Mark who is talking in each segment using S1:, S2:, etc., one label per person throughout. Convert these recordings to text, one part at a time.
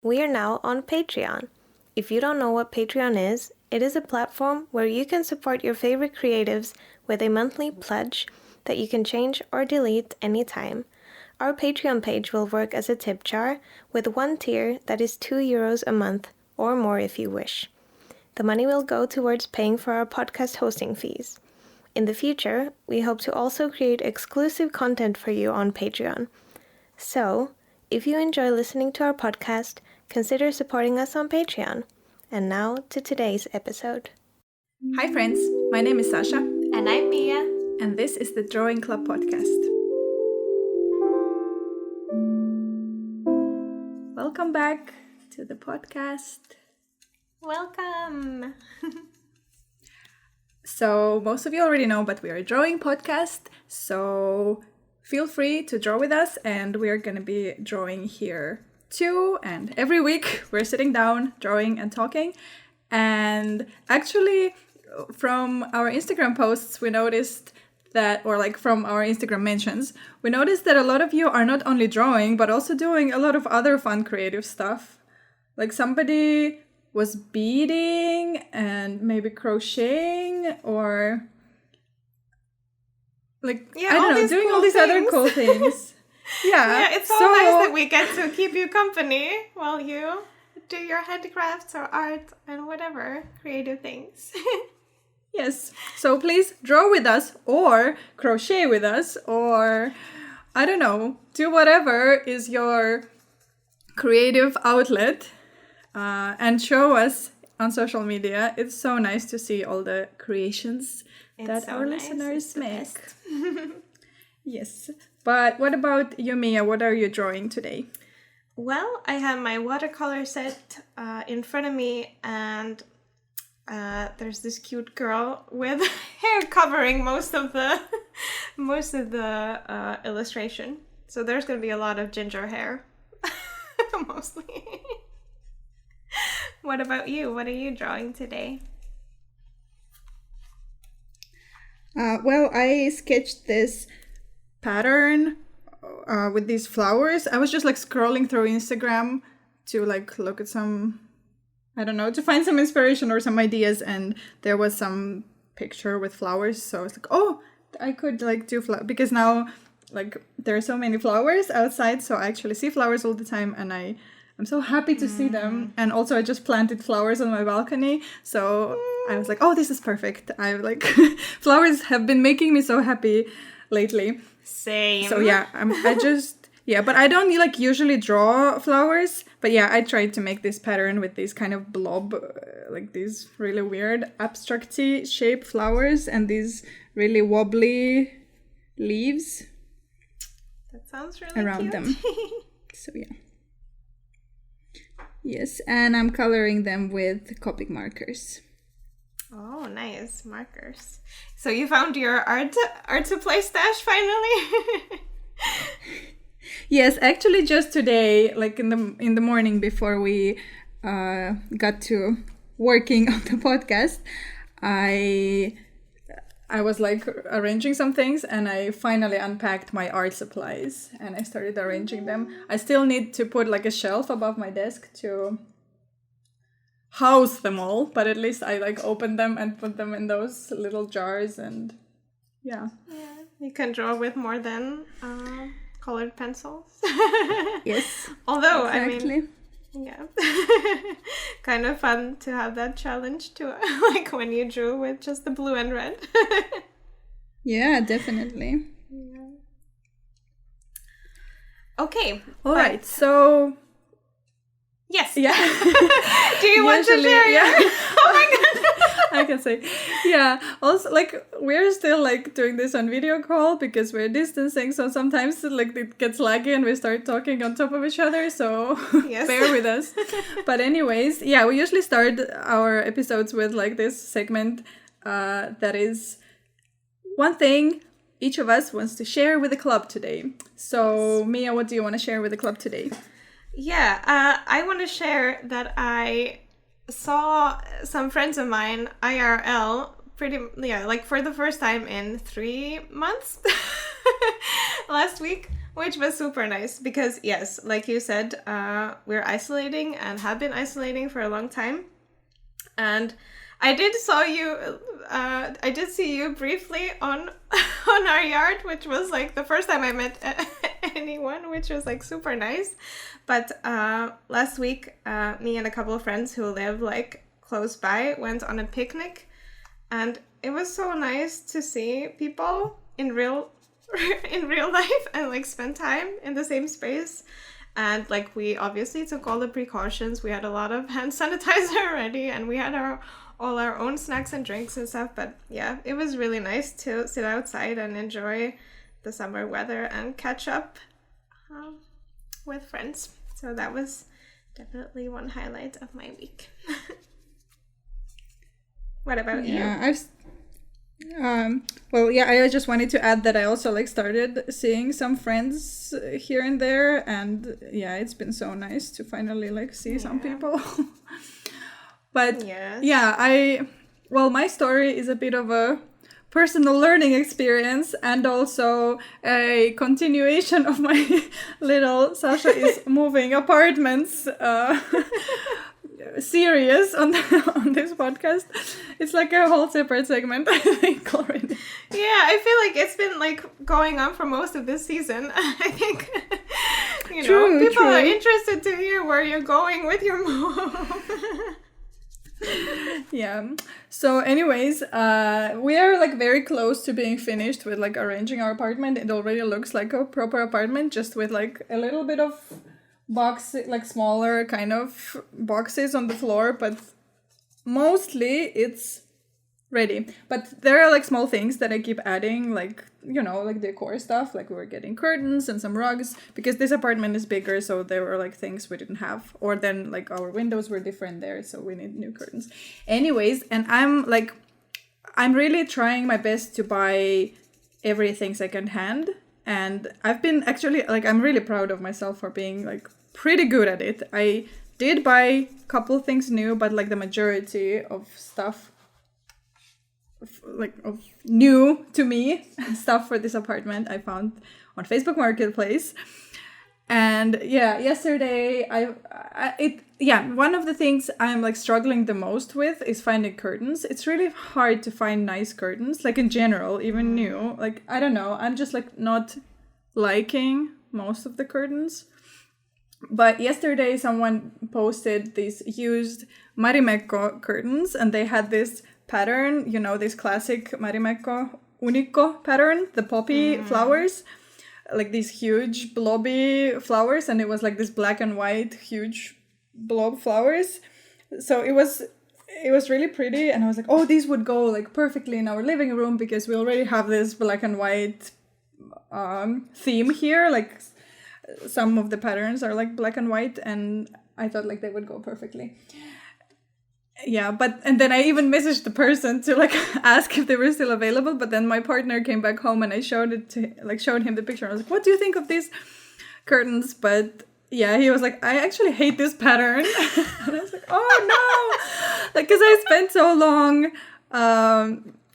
S1: We are now on Patreon. If you don't know what Patreon is, it is a platform where you can support your favorite creatives with a monthly pledge that you can change or delete anytime. Our Patreon page will work as a tip jar with one tier that is €2 a month or more if you wish. The money will go towards paying for our podcast hosting fees. In the future, we hope to also create exclusive content for you on Patreon. So, if you enjoy listening to our podcast, consider supporting us on Patreon. And now to today's episode.
S2: Hi friends, my name is Sasha.
S1: And I'm Mia.
S2: And this is the Drawing Club podcast. Welcome back to the podcast.
S1: Welcome!
S2: So, most of you already know, but we are a drawing podcast. So, feel free to draw with us, and we're going to be drawing here too. And every week we're sitting down, drawing and talking. And actually, from our Instagram posts, we noticed that, or like from our Instagram mentions, we noticed that a lot of you are not only drawing, but also doing a lot of other fun creative stuff. Like somebody was beading and maybe crocheting, or like, I don't know, doing all these other cool things.
S1: Yeah, it's so nice that we get to keep you company while you do your handicrafts or art and whatever creative things.
S2: Yes, so please draw with us or crochet with us, or I don't know, do whatever is your creative outlet, and show us on social media. It's so nice to see all the creations that our listeners make. Yes. But what about you, Mia? What are you drawing today?
S1: Well, I have my watercolor set in front of me, and there's this cute girl with hair covering most of the illustration. So there's going to be a lot of ginger hair, mostly. What about you? What are you drawing today?
S2: Well, I sketched this pattern with these flowers. I was just like scrolling through Instagram to like look at some, I don't know, to find some inspiration or some ideas, and there was some picture with flowers, so I was like, oh, I could like do because now like there are so many flowers outside, so I actually see flowers all the time, and I'm so happy to see them. And also I just planted flowers on my balcony, so I was like, oh, this is perfect. I like flowers have been making me so happy lately.
S1: Same.
S2: So yeah, but I don't like usually draw flowers. But yeah, I tried to make this pattern with these kind of blob, like these really weird abstract-y shaped flowers and these really wobbly leaves.
S1: That sounds really
S2: around
S1: cute.
S2: them. So yeah. Yes, and I'm coloring them with Copic markers.
S1: Oh, nice. Markers. So you found your art supply stash finally?
S2: Yes, actually just today, like in the morning before we got to working on the podcast, I was like arranging some things, and I finally unpacked my art supplies and I started arranging them. I still need to put like a shelf above my desk to house them all, but at least I like opened them and put them in those little jars, and yeah.
S1: Yeah, you can draw with more than colored pencils.
S2: Yes.
S1: Although,
S2: exactly.
S1: I mean, yeah, kind of fun to have that challenge too, like when you drew with just the blue and red.
S2: Yeah, definitely.
S1: Yeah. Okay.
S2: All right, so
S1: yes.
S2: Yeah.
S1: Do you want to share?
S2: Yeah.
S1: Oh my god.
S2: I can say, yeah. Also, like, we're still like doing this on video call because we're distancing, so sometimes like it gets laggy and we start talking on top of each other. So
S1: Yes.
S2: bear with us. But anyways, yeah, we usually start our episodes with like this segment that is one thing each of us wants to share with the club today. So Mia, what do you want to share with the club today?
S1: Yeah, I want to share that I saw some friends of mine IRL like for the first time in 3 months last week. Which was super nice because, yes, like you said, we're isolating and have been isolating for a long time. And I did see you briefly on on our yard, which was like the first time I met anyone, which was like super nice. But last week, me and a couple of friends who live like close by went on a picnic, and it was so nice to see people in real life and like spend time in the same space. And like we obviously took all the precautions. We had a lot of hand sanitizer ready, and we had all our own snacks and drinks and stuff. But yeah, it was really nice to sit outside and enjoy the summer weather and catch up with friends. So that was definitely one highlight of my week. What about you?
S2: I just wanted to add that I also like started seeing some friends here and there, and yeah, it's been so nice to finally like see some people. But my story is a bit of a personal learning experience and also a continuation of my little Sasha is moving apartments series on this podcast. It's like a whole separate segment, I think, already.
S1: Yeah, I feel like it's been like going on for most of this season. I think people are interested to hear where you're going with your move.
S2: Yeah. So anyways, we are like very close to being finished with like arranging our apartment. It already looks like a proper apartment, just with like a little bit of like smaller kind of boxes on the floor, but mostly it's ready. But there are like small things that I keep adding, like, like decor stuff, like we're getting curtains and some rugs, because this apartment is bigger, so there were like things we didn't have, or then like our windows were different there, so we need new curtains. Anyways, and I'm really trying my best to buy everything secondhand, and I've been actually like, I'm really proud of myself for being like pretty good at it. I did buy a couple things new, but like the majority of stuff of new to me stuff for this apartment I found on Facebook Marketplace. And yeah, yesterday one of the things I'm like struggling the most with is finding curtains. It's really hard to find nice curtains, like in general, even new. Like, I don't know, I'm just like not liking most of the curtains. But yesterday someone posted these used Marimekko curtains, and they had this pattern, this classic Marimekko Unico pattern, the poppy flowers, like these huge blobby flowers, and it was like this black and white huge blob flowers. So it was really pretty, and I was like, oh, these would go like perfectly in our living room, because we already have this black and white theme here. Like some of the patterns are like black and white, and I thought like they would go perfectly. Yeah, and then I even messaged the person to like ask if they were still available, but then my partner came back home and I showed him the picture. I was like, what do you think of these curtains? But yeah, he was like, I actually hate this pattern. And I was like, oh no, like, because I spent so long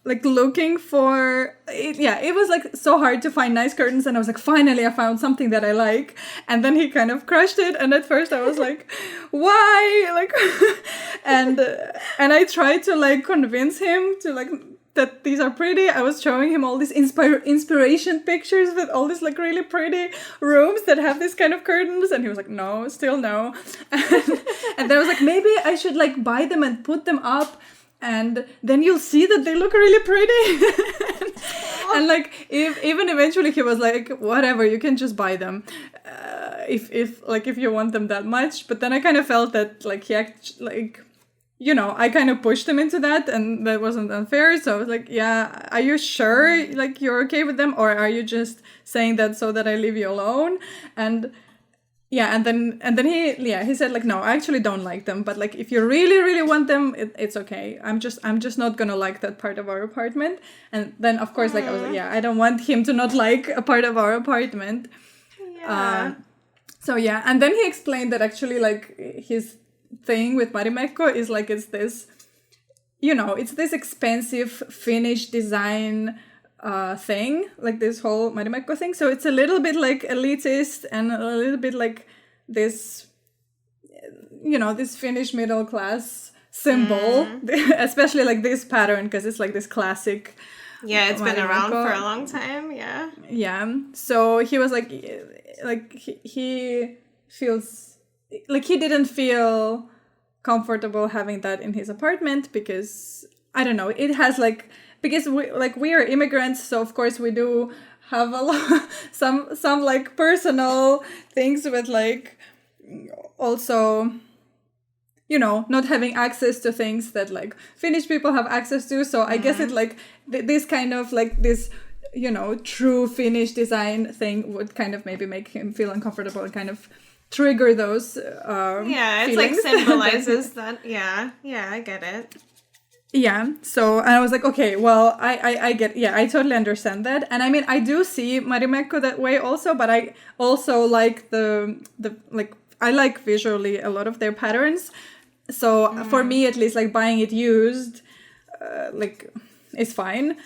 S2: like looking for it. Yeah, it was like so hard to find nice curtains, and I was like, finally I found something that I like. And then he kind of crushed it, and at first I was like, why, like and I tried to like convince him to like that these are pretty. I was showing him all these inspiration pictures with all these like really pretty rooms that have this kind of curtains, and he was like, no, still no. And then I was like, maybe I should like buy them and put them up, and then you'll see that they look really pretty. And like, even eventually he was like, whatever, you can just buy them if you want them that much. But then I kind of felt that like he I kind of pushed him into that, and that wasn't unfair. So I was like, yeah, are you sure like you're okay with them, or are you just saying that so that I leave you alone? And yeah, and then he said like, no, I actually don't like them, but like if you really, really want them, it's okay. I'm just not gonna like that part of our apartment. And then of course like I was like, yeah, I don't want him to not like a part of our apartment.
S1: Yeah.
S2: So yeah, and then he explained that actually like his thing with Marimekko is like, it's this expensive Finnish design thing, like this whole Marimekko thing. So it's a little bit like elitist and a little bit like this, this Finnish middle class symbol, especially like this pattern, because it's like this classic.
S1: Yeah, it's been
S2: Marimekko.
S1: around for a long time. Yeah.
S2: Yeah. So he was like he feels like he didn't feel comfortable having that in his apartment because I don't know. It has like because we are immigrants, so of course we do have a lot some like personal things with like also. Not having access to things that like Finnish people have access to. So I guess it like this kind of like this, true Finnish design thing would kind of maybe make him feel uncomfortable and kind of trigger those
S1: it's
S2: feelings.
S1: like symbolizes that. Yeah, I get it.
S2: Yeah. So and I was like, okay, well, I get, I totally understand that. And I mean, I do see Marimekko that way also, but I also like the like, I like visually a lot of their patterns. So for me, at least, like buying it used, like is fine.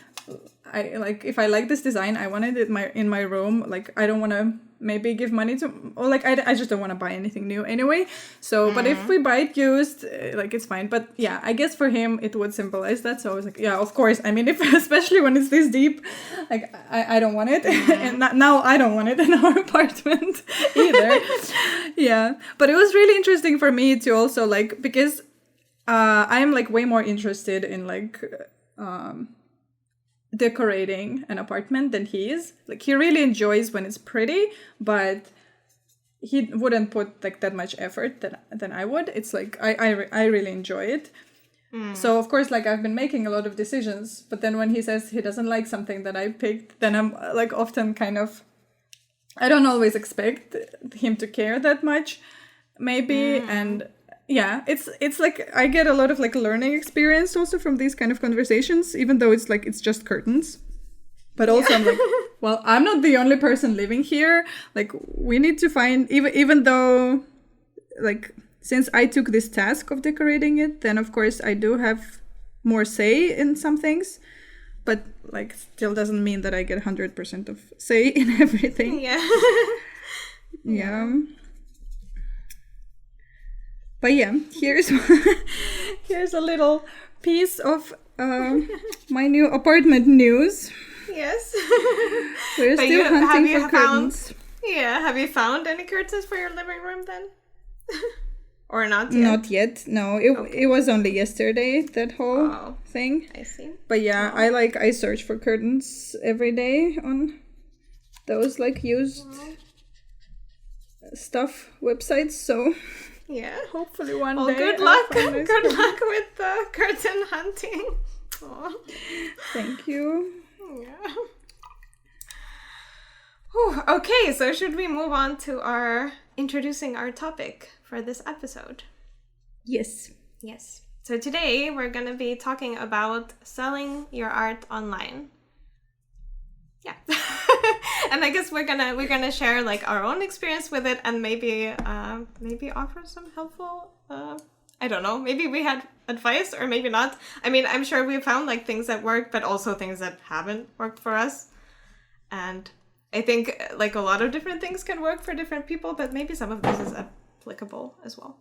S2: I like if I like this design, I want it in my room. Like I don't want to maybe give money to, or like I just don't want to buy anything new anyway. So, but if we buy it used, like it's fine. But yeah, I guess for him it would symbolize that. So I was like, yeah, of course. I mean, if especially when it's this deep, like I don't want it, and now I don't want it in our apartment either. Yeah, but it was really interesting for me to also like because I'm like way more interested in like decorating an apartment than he is. Like he really enjoys when it's pretty, but he wouldn't put like that much effort than I would. It's like I really enjoy it. So of course, like I've been making a lot of decisions, but then when he says he doesn't like something that I picked, then I'm like often kind of, I don't always expect him to care that much, maybe. And yeah, it's like I get a lot of like learning experience also from these kind of conversations, even though it's like it's just curtains. But also I'm like, well, I'm not the only person living here. Like we need to find, even though like since I took this task of decorating it, then of course I do have more say in some things. But like still doesn't mean that I get 100% of say in everything.
S1: Yeah.
S2: Yeah. But yeah, here's a little piece of my new apartment news.
S1: Yes.
S2: We're
S1: But
S2: still hunting for curtains.
S1: Have you found any curtains for your living room then? Or not yet?
S2: Not yet. No, it was only yesterday, that whole thing.
S1: I see.
S2: But yeah, I search for curtains every day on those like used stuff websites. So
S1: yeah,
S2: hopefully one
S1: well,
S2: day.
S1: Good luck. Good luck with the curtain hunting. Aww.
S2: Thank you.
S1: Yeah. Whew, okay, so should we move on to introducing our topic for this episode?
S2: Yes.
S1: Yes. So today we're going to be talking about selling your art online. Yeah. And I guess we're gonna share like our own experience with it and maybe offer some helpful I don't know, maybe we had advice or maybe not. I mean, I'm sure we found like things that work, but also things that haven't worked for us. And I think like a lot of different things can work for different people, but maybe some of this is applicable as well.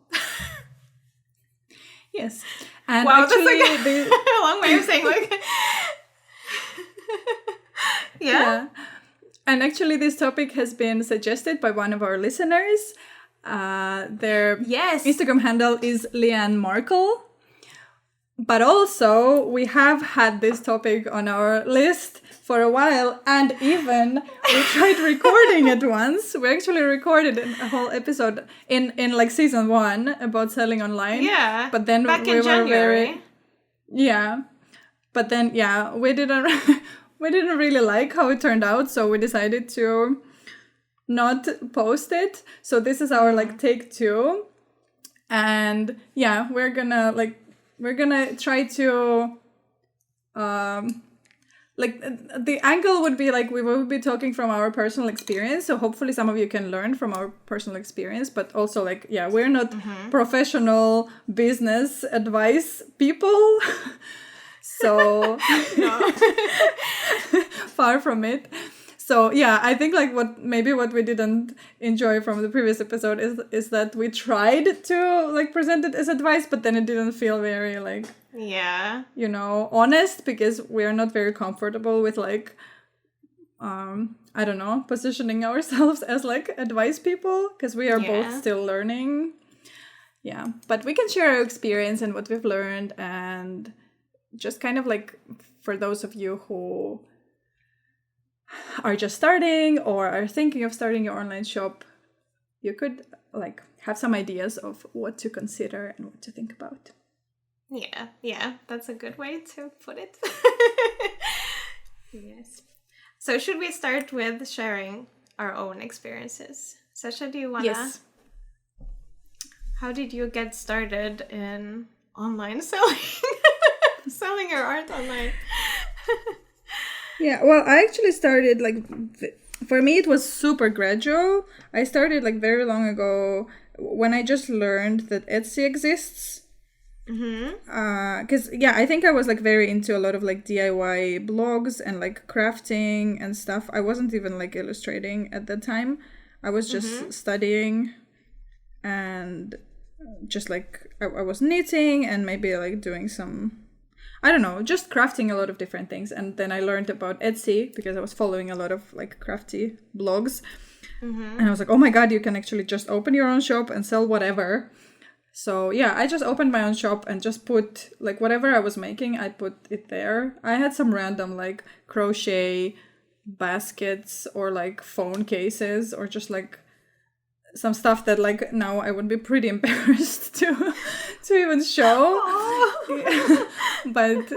S2: Yes. And
S1: wow,
S2: actually,
S1: that's like a long way of saying like yeah.
S2: And actually this topic has been suggested by one of our listeners. Their Instagram handle is Leanne Markle. But also we have had this topic on our list for a while, and even we tried recording it once. We actually recorded a whole episode in like season 1 about selling online.
S1: Yeah.
S2: But then
S1: back
S2: we
S1: in January.
S2: very But then we didn't really like how it turned out, so we decided to not post it. So this is our like take 2. And yeah, we're gonna try to like the angle would be like we will be talking from our personal experience, so hopefully some of you can learn from our personal experience, but also like we're not professional business advice people. So
S1: No.
S2: far from it. So yeah, I think like what we didn't enjoy from the previous episode is that we tried to like present it as advice, but then it didn't feel very like,
S1: Yeah.
S2: you know, honest, because we are not very comfortable with like I don't know, positioning ourselves as like advice people, because we are both still learning. Yeah, but we can share our experience and what we've learned, and just kind of like for those of you who are just starting or are thinking of starting your online shop, you could like have some ideas of what to consider and what to think about.
S1: Yeah, that's a good way to put it. Yes. So should we start with sharing our own experiences? Sasha, do you wanna?
S2: Yes.
S1: How did you get started in online selling? Selling your art online?
S2: Yeah, well, I actually started like, for me it was super gradual. I started like very long ago when I just learned that Etsy exists. Because I think I was like very into a lot of like DIY blogs and like crafting and stuff. I wasn't even like illustrating at that time. I was just studying, and just like I was knitting and maybe like doing some, I don't know, just crafting a lot of different things. And then I learned about Etsy because I was following a lot of like crafty blogs. And I was like, oh my god, you can actually just open your own shop and sell whatever. So yeah, I just opened my own shop and just put like whatever I was making, I put it there. I had some random like crochet baskets or like phone cases or just like some stuff that like now I would be pretty embarrassed to even show. But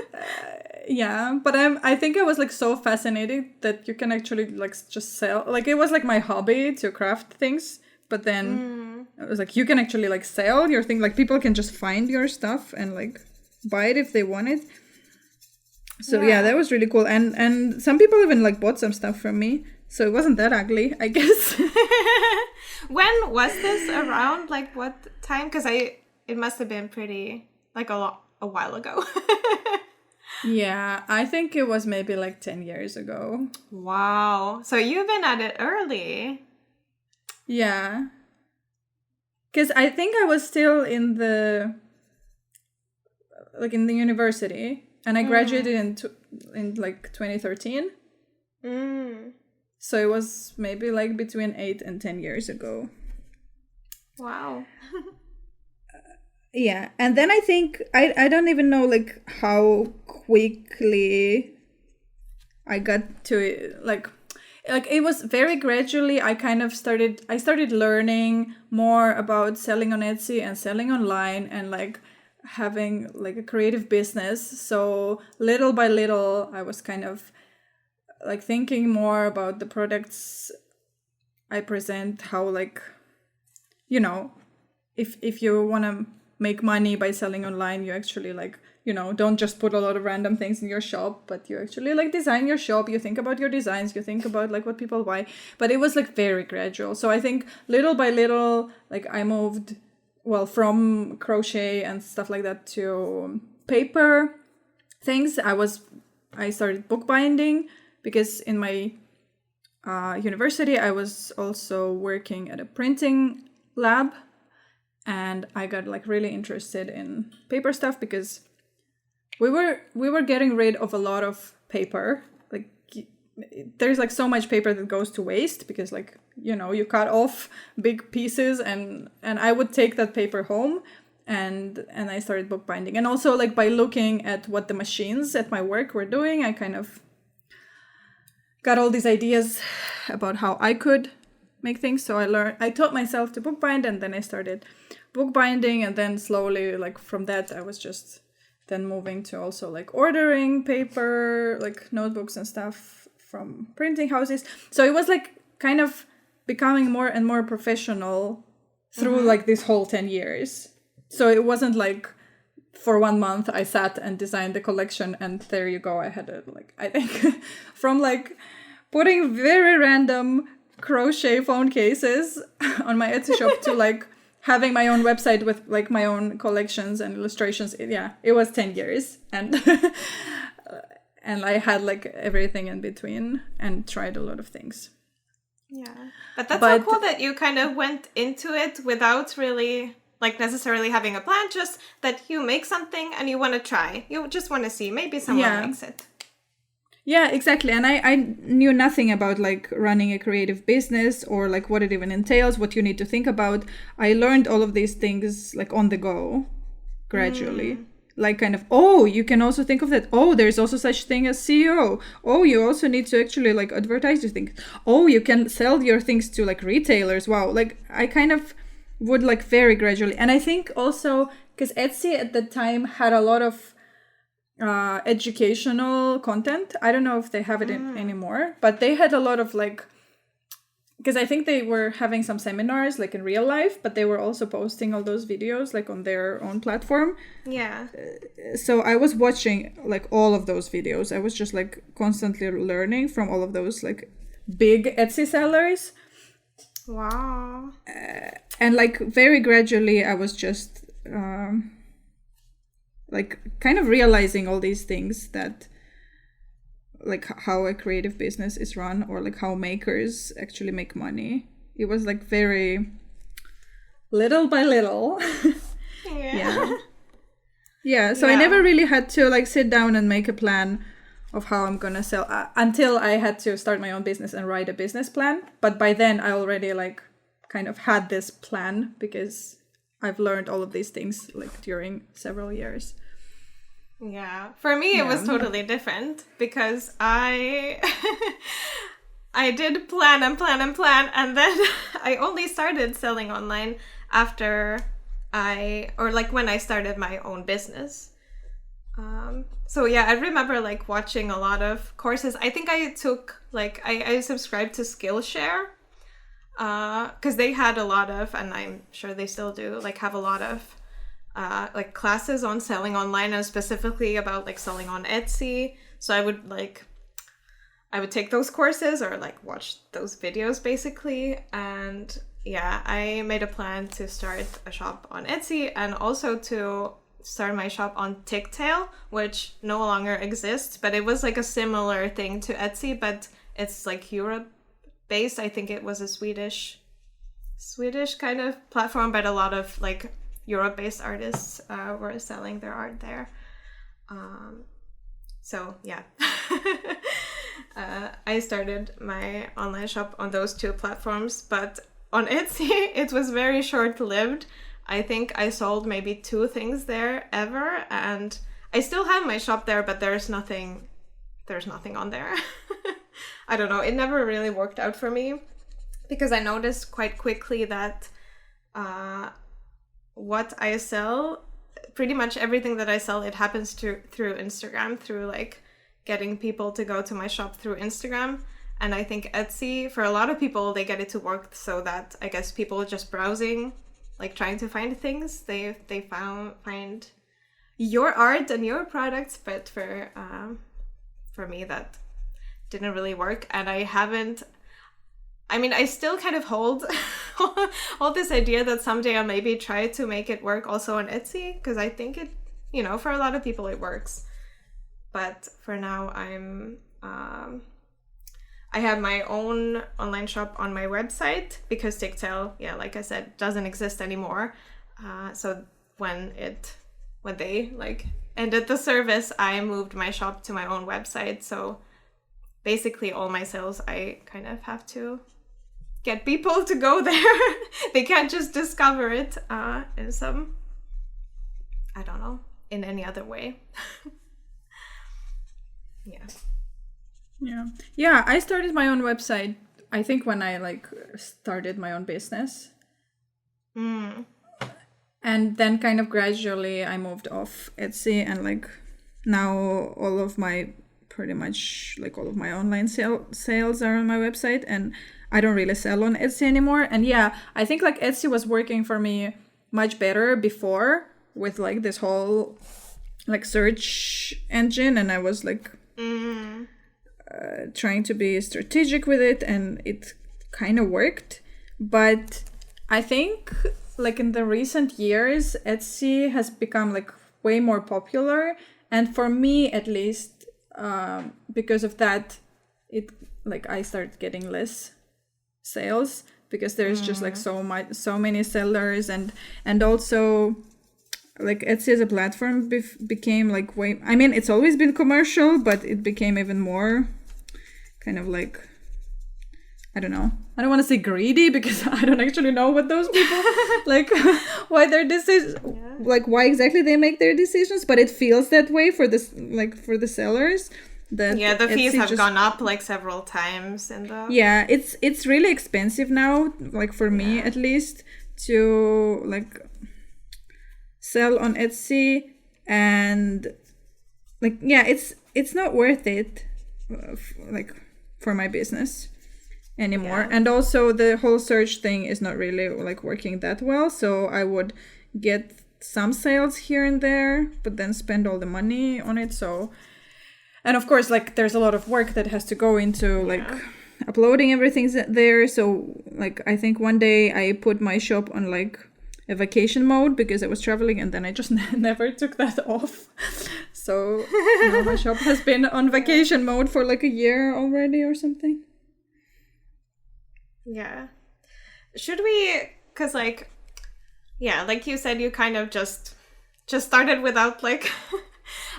S2: but I think I was like so fascinated that you can actually like just sell. Like it was like my hobby to craft things, but then I was like, you can actually like sell your thing. Like people can just find your stuff and like buy it if they want it. So yeah, that was really cool. And some people even like bought some stuff from me. So it wasn't that ugly, I guess.
S1: When was this around? Like what time? Because it must have been pretty like a while ago.
S2: Yeah, I think it was maybe like 10 years ago.
S1: Wow. So you've been at it early.
S2: Yeah. Because I think I was still in the university, and I graduated in like 2013. So it was maybe like between 8 and 10 years ago.
S1: Wow.
S2: Yeah, and then I think I don't even know like how quickly I got to it. Like it was very gradually. I started learning more about selling on Etsy and selling online and like having like a creative business. So little by little I was kind of like thinking more about the products I present, how like, you know, if you want to make money by selling online, you actually like, you know, don't just put a lot of random things in your shop, but you actually like design your shop. You think about your designs, you think about like what people buy. But it was like very gradual. So I think little by little, like I moved, well, from crochet and stuff like that to paper things. I started bookbinding because in my university I was also working at a printing lab. And I got like really interested in paper stuff because we were getting rid of a lot of paper. Like there's like so much paper that goes to waste because like, you know, you cut off big pieces and I would take that paper home and I started bookbinding. And also like by looking at what the machines at my work were doing, I kind of got all these ideas about how I could make things. So I taught myself to bookbind, and then I started bookbinding, and then slowly like from that I was just then moving to also like ordering paper, like notebooks and stuff from printing houses. So it was like kind of becoming more and more professional through like this whole 10 years. So it wasn't like for 1 month I sat and designed the collection and there you go. I had it like, I think from like putting very random crochet phone cases on my Etsy shop to like having my own website with like my own collections and illustrations, it was 10 years. And and I had like everything in between and tried a lot of things.
S1: Yeah. But that's so cool that you kind of went into it without really like necessarily having a plan, just that you make something and you want to try. You just want to see maybe someone makes it.
S2: Yeah, exactly. And I knew nothing about like running a creative business or like what it even entails, what you need to think about. I learned all of these things like on the go, gradually. Like kind of, you can also think of that. There's also such thing as SEO. You also need to actually like advertise your things. You can sell your things to like retailers. Wow. Like I kind of would like very gradually. And I think also because Etsy at the time had a lot of educational content. I don't know if they have it anymore, but they had a lot of like, because I think they were having some seminars like in real life, but they were also posting all those videos like on their own platform.
S1: Yeah.
S2: So I was watching like all of those videos. I was just like constantly learning from all of those like big Etsy sellers.
S1: Wow.
S2: And like very gradually I was just like kind of realizing all these things, that like how a creative business is run, or like how makers actually make money. It was like very little by little. So I never really had to like sit down and make a plan of how I'm gonna sell until I had to start my own business and write a business plan. But by then I already like kind of had this plan, because I've learned all of these things like during several years.
S1: Yeah. For me, it was totally different, because I did plan and plan and plan, and then I only started selling online after when I started my own business. So yeah, I remember like watching a lot of courses. I think I took like, I subscribed to Skillshare, because they had a lot of, and I'm sure they still do, like have a lot of like classes on selling online, and specifically about like selling on Etsy. So I would take those courses or like watch those videos basically. And yeah, I made a plan to start a shop on Etsy, and also to start my shop on Ticktail, which no longer exists, but it was like a similar thing to Etsy, but it's like Europe based. I think it was a Swedish kind of platform, but a lot of like Europe-based artists were selling their art there. So yeah, I started my online shop on those two platforms, but on Etsy it was very short-lived. I think I sold maybe 2 things there ever, and I still have my shop there, but there's nothing on there. I don't know, it never really worked out for me, because I noticed quite quickly that what I sell, pretty much everything that I sell, it happens through Instagram, through like getting people to go to my shop through Instagram. And I think Etsy, for a lot of people, they get it to work so that I guess people just browsing, like trying to find things, they find your art and your products. But for me, that didn't really work. And I still kind of hold this idea that someday I'll maybe try to make it work also on Etsy, because I think it, for a lot of people it works. But for now, I have my own online shop on my website, because Ticktail, like I said, doesn't exist anymore. So when they like ended the service, I moved my shop to my own website. So basically all my sales, I kind of have to get people to go there. They can't just discover it in some, I don't know, in any other way.
S2: Yeah, I started my own website, I think, when I like started my own business. And then kind of gradually I moved off Etsy, and like now pretty much all of my online sales are on my website, and I don't really sell on Etsy anymore. And yeah, I think like Etsy was working for me much better before, with like this whole like search engine, and I was like trying to be strategic with it, and it kind of worked. But I think like in the recent years, Etsy has become like way more popular, and for me at least, because of that, it like I started getting less sales because there's just like so many sellers, and also like Etsy as a platform became like way. I mean, it's always been commercial, but it became even more kind of like, I don't know. I don't want to say greedy because I don't actually know what those people like why their decisions, like why exactly they make their decisions, but it feels that way for this, like for the sellers. That
S1: the fees
S2: Etsy
S1: have gone up like several times in the
S2: it's really expensive now, like for me at least, to like sell on Etsy, and like it's not worth it like for my business anymore. And also the whole search thing is not really like working that well, so I would get some sales here and there but then spend all the money on it. So, and of course like there's a lot of work that has to go into like uploading everything there. So like I think one day I put my shop on like a vacation mode because I was traveling, and then I just never took that off. So now my shop has been on vacation mode for like a year already or something.
S1: Yeah. Should we, because like, yeah, like you said, you kind of just started without like,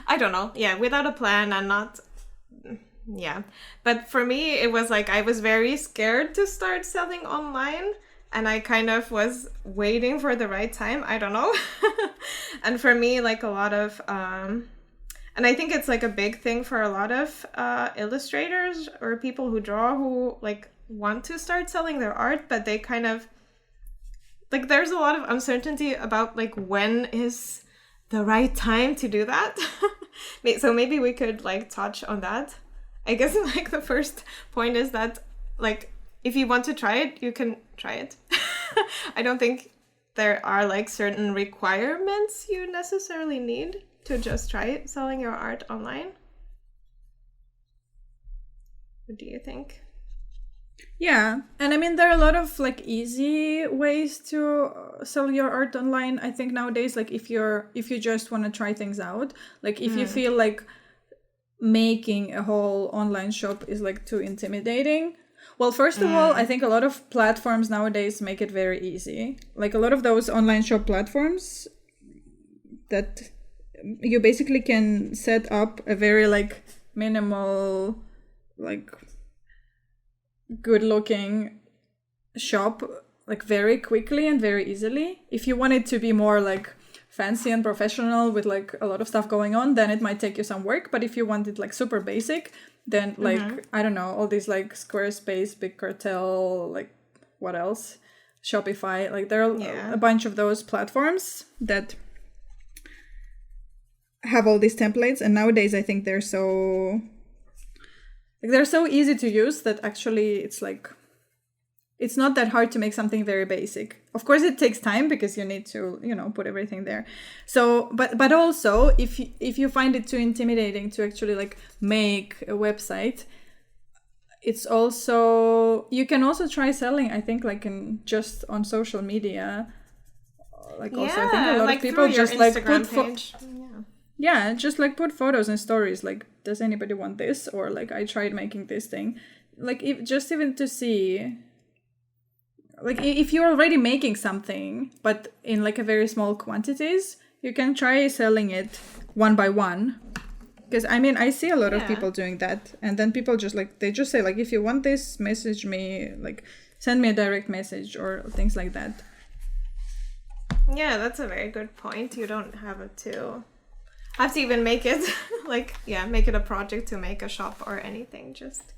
S1: I don't know, without a plan and not, But for me, it was like, I was very scared to start selling online, and I kind of was waiting for the right time. I don't know. And for me, like a lot of, and I think it's like a big thing for a lot of illustrators or people who draw who like want to start selling their art, but they kind of, like there's a lot of uncertainty about like when is the right time to do that. So maybe we could like touch on that. I guess like the first point is that like if you want to try it, you can try it. I don't think there are like certain requirements you necessarily need to just try selling your art online. What do you think?
S2: Yeah, and I mean there are a lot of like easy ways to sell your art online. I think nowadays, like if you just want to try things out, like if you feel like making a whole online shop is like too intimidating. Well, first of all, I think a lot of platforms nowadays make it very easy. Like a lot of those online shop platforms that you basically can set up a very like minimal, like good looking shop like very quickly and very easily. If you want it to be more like fancy and professional with like a lot of stuff going on, then it might take you some work. But if you want it like super basic, then like I don't know, all these like Squarespace, Big Cartel, like what else, Shopify, like there are a bunch of those platforms that have all these templates, and nowadays I think they're so easy to use that actually it's like it's not that hard to make something very basic. Of course it takes time because you need to, you know, put everything there. So but also if you find it too intimidating to actually like make a website, it's also, you can also try selling, I think, like in just on social media. Like also I think a lot
S1: like
S2: of people just like put
S1: page.
S2: just like put photos and stories like, does anybody want this, or like I tried making this thing, like if just even to see, like if you're already making something but in like a very small quantities, you can try selling it one by one. Because I mean I see a lot of people doing that, and then people just like, they just say like, if you want this, message me, like send me a direct message or things like that.
S1: Yeah, that's a very good point. You don't have to even make it like make it a project to make a shop or anything. Just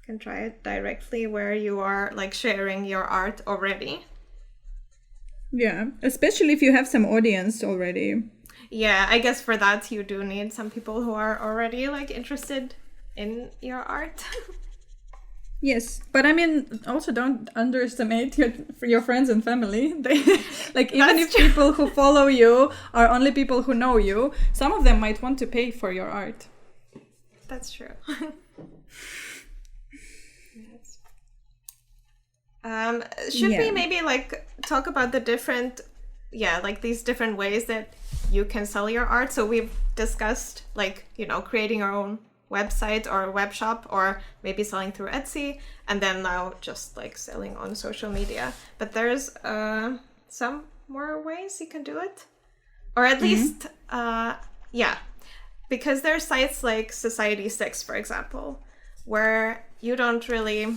S1: can try it directly where you are like sharing your art already.
S2: Yeah, especially if you have some audience already.
S1: Yeah, I guess for that you do need some people who are already like interested in your art.
S2: Yes, but I mean, also don't underestimate your friends and family. They like, even if people who follow you are only people who know you, some of them might want to pay for your art.
S1: That's true. Yes. Should we
S2: Yeah.
S1: maybe like talk about the different, like these different ways that you can sell your art? So we've discussed like, creating our own website or a web shop, or maybe selling through Etsy, and then now just like selling on social media. But there's some more ways you can do it, or at least because there are sites like Society6, for example, where you don't really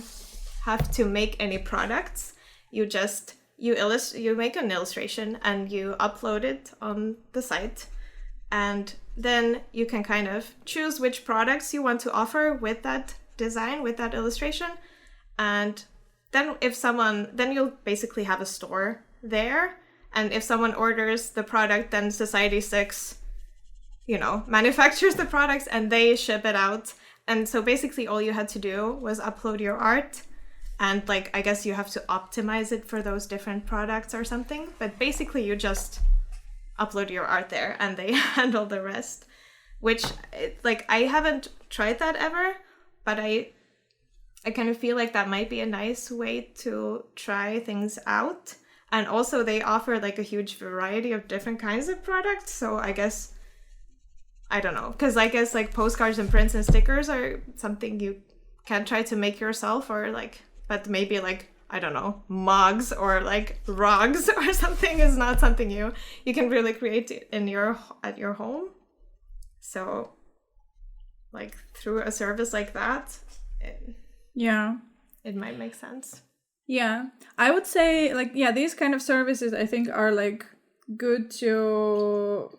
S1: have to make any products. You just you make an illustration and you upload it on the site, and then you can kind of choose which products you want to offer with that design, with that illustration. And then then you'll basically have a store there, and if someone orders the product, then Society6 manufactures the products and they ship it out. And so basically all you had to do was upload your art, and like I guess you have to optimize it for those different products or something, but basically you just upload your art there and they handle the rest, which like I haven't tried that ever, but I kind of feel like that might be a nice way to try things out. And also they offer like a huge variety of different kinds of products, so I guess I don't know, because I guess like postcards and prints and stickers are something you can try to make yourself, or like, but maybe like, I don't know, mugs or like rugs or something is not something you can really create at your home. So like through a service like that, it might make sense.
S2: Yeah, I would say like, these kind of services I think are like good to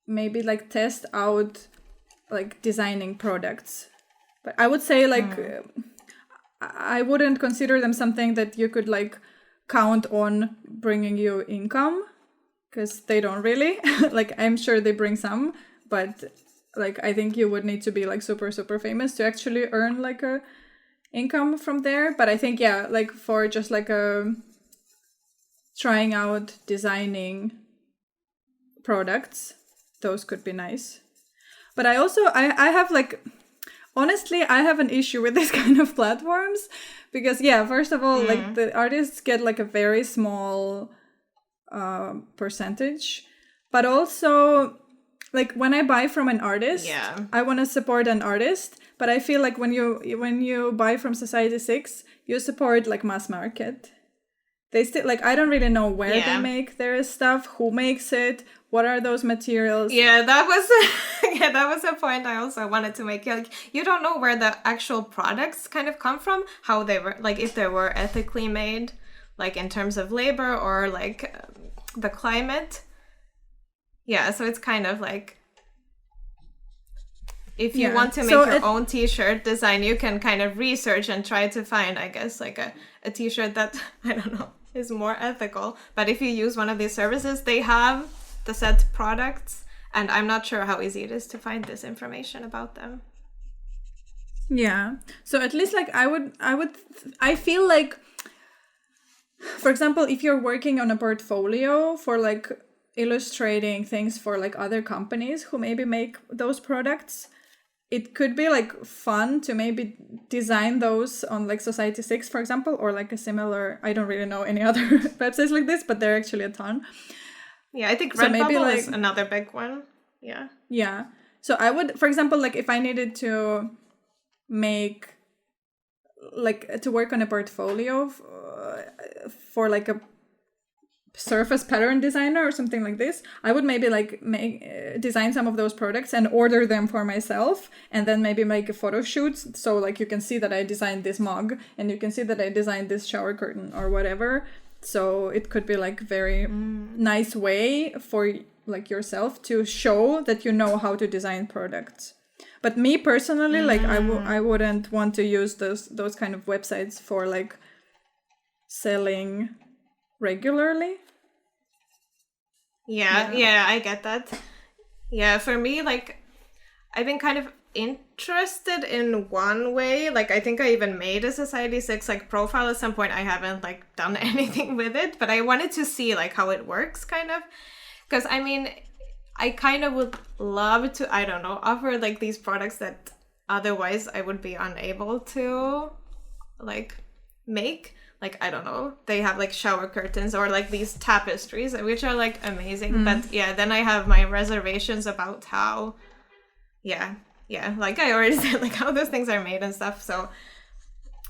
S2: maybe like test out like designing products. But I would say like I wouldn't consider them something that you could like count on bringing you income, because they don't really. Like I'm sure they bring some, but like I think you would need to be like super famous to actually earn like a income from there. But I think like for just like a trying out designing products, those could be nice. But I also I have like, honestly, I have an issue with this kind of platforms, because first of all, like the artists get like a very small percentage, but also like when I buy from an artist, I want to support an artist, but I feel like when you buy from Society6, you support like mass market. They still like, I don't really know where they make their stuff, who makes it, what are those materials.
S1: That was a point I also wanted to make. Like, you don't know where the actual products kind of come from, how they were, like if they were ethically made, like in terms of labor or like the climate. So it's kind of like, if you want to make your own t-shirt design, you can kind of research and try to find, I guess, like a t-shirt that, I don't know, is more ethical. But if you use one of these services, they have the set products, and I'm not sure how easy it is to find this information about them.
S2: So at least like I feel like, for example, if you're working on a portfolio for like illustrating things for like other companies who maybe make those products, it could be like fun to maybe design those on like Society6, for example, or like a similar, I don't really know any other websites like this, but there are actually a ton.
S1: I think Redbubble is another big one.
S2: So I would, for example, like if I needed to make like to work on a portfolio for like a surface pattern designer or something like this, I would maybe like design some of those products and order them for myself, and then maybe make a photo shoot, so like you can see that I designed this mug and you can see that I designed this shower curtain or whatever. So it could be like very nice way for like yourself to show that you know how to design products. But me personally, like I wouldn't want to use those kind of websites for like selling regularly.
S1: I get that. For me, like I've been kind of interested in one way. Like I think I even made a Society6 like profile at some point. I haven't like done anything with it, but I wanted to see like how it works, kind of, because I mean I kind of would love to, I don't know, offer like these products that otherwise I would be unable to like make. like, I don't know, they have like shower curtains or like these tapestries, which are like amazing. But yeah, then I have my reservations about how, yeah, like I already said, like how those things are made and stuff. So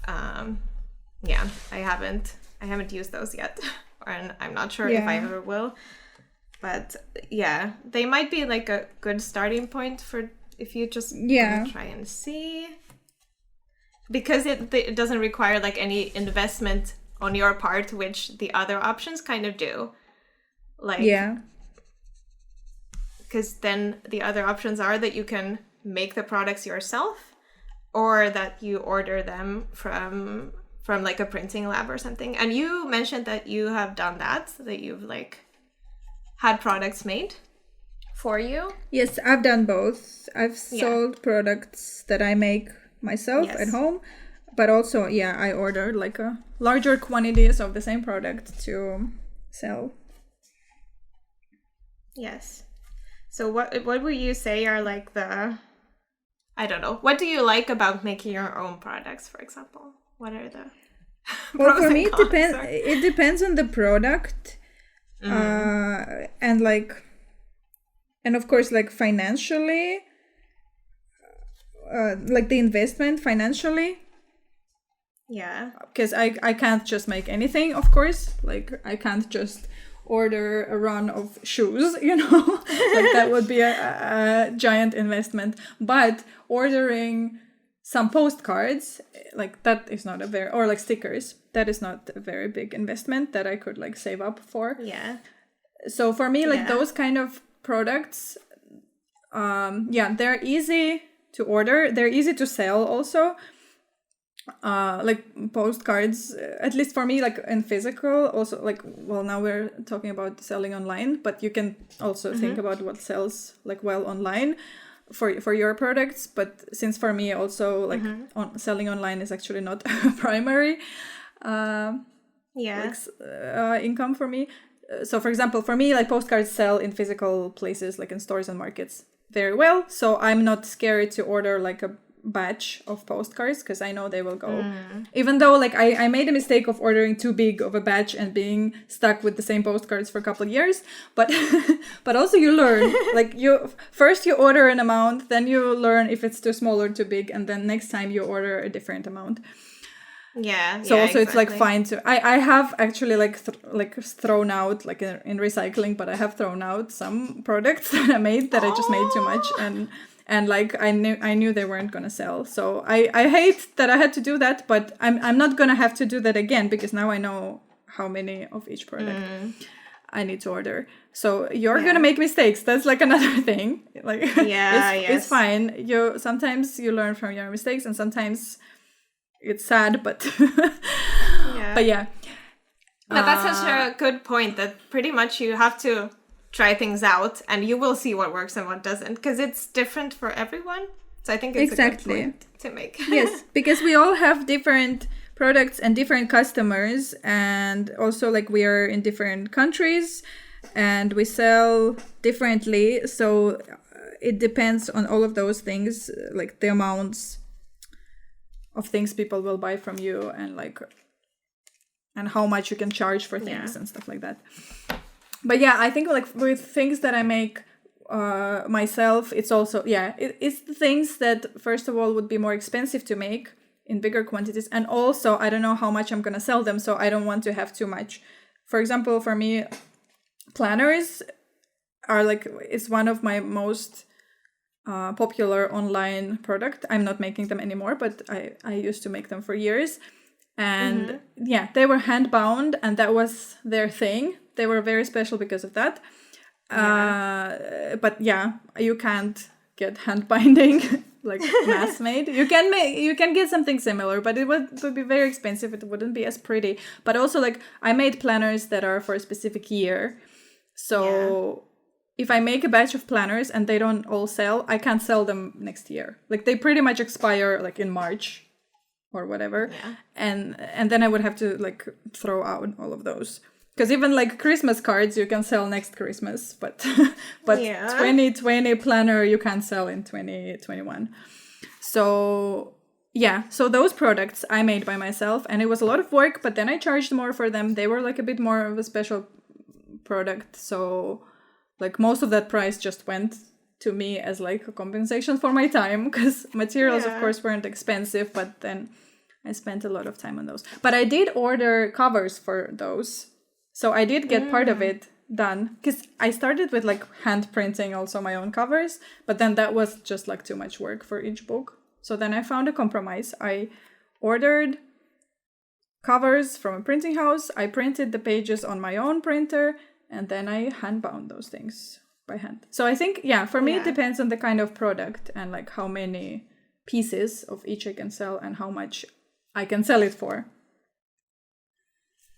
S1: yeah, I haven't used those yet, and I'm not sure if I ever will. But yeah, they might be like a good starting point for if you just try and see, because it doesn't require like any investment on your part, which the other options kind of do. Like, because then the other options are that you can make the products yourself, or that you order them from like a printing lab or something. And you mentioned that you have done that you've like had products made for you.
S2: Yes, I've done both. I've sold products that I make myself at home, but also I ordered like a larger quantities of the same product to sell.
S1: Yes. So what would you say are like the, I don't know, what do you like about making your own products, for example? What are the
S2: well, for me it depends on the product. And of course, like financially, like the investment financially.
S1: Yeah.
S2: Because I can't just make anything, of course. Like I can't just order a run of shoes, you know, like that would be a giant investment. But ordering some postcards, like that is not a very, or like stickers, that is not a very big investment that I could like save up for.
S1: Yeah.
S2: So for me, like those kind of products, they're easy to order. They're easy to sell also. Like postcards, at least for me, like in physical, also like, well, now we're talking about selling online, but you can also think about what sells like well online for your products. But since for me also like selling online is actually not primary income for me. So for example, for me, like postcards sell in physical places, like in stores and markets very well. So I'm not scared to order like a batch of postcards because I know they will go. Even though like I made a mistake of ordering too big of a batch and being stuck with the same postcards for a couple of years, but but also you learn, like you order an amount, then you learn if it's too small or too big, and then next time you order a different amount. So also it's like fine to I have actually like thrown out like in recycling, but I have thrown out some products that I made that I just made too much, and like I knew they weren't gonna sell. So I hate that I had to do that, but I'm not gonna have to do that again, because now I know how many of each product I need to order. So you're gonna make mistakes. That's like another thing. Like it's fine. Sometimes you learn from your mistakes, and sometimes it's sad, but but yeah.
S1: But that's such a good point, that pretty much you have to try things out and you will see what works and what doesn't, because it's different for everyone. So I think it's a good point to make.
S2: Yes, because we all have different products and different customers, and also like we are in different countries and we sell differently. So it depends on all of those things, like the amounts of things people will buy from you, and like, and how much you can charge for things and stuff like that. But yeah, I think like with things that I make myself, it's also it's the things that first of all would be more expensive to make in bigger quantities, and also I don't know how much I'm gonna sell them, so I don't want to have too much. For example, for me, planners are like, it's one of my most popular online product. I'm not making them anymore, but I used to make them for years, and they were hand bound, and that was their thing. They were very special because of that. But you can't get hand binding like mass made. You can get something similar, but it would be very expensive. It wouldn't be as pretty. But also like I made planners that are for a specific year, so if I make a batch of planners and they don't all sell, I can't sell them next year. Like they pretty much expire like in March or whatever. And then I would have to like throw out all of those. Because even like Christmas cards you can sell next Christmas, but 2020 planner you can't sell in 2021. So yeah, so those products I made by myself, and it was a lot of work, but then I charged more for them. They were like a bit more of a special product, so like most of that price just went to me as like a compensation for my time, because materials of course weren't expensive, but then I spent a lot of time on those. But I did order covers for those, so I did get part of it done, because I started with like hand printing also my own covers, but then that was just like too much work for each book. So then I found a compromise. I ordered covers from a printing house, I printed the pages on my own printer, and then I hand bound those things by hand. So I think, yeah, for me it depends on the kind of product and like how many pieces of each I can sell and how much I can sell it for.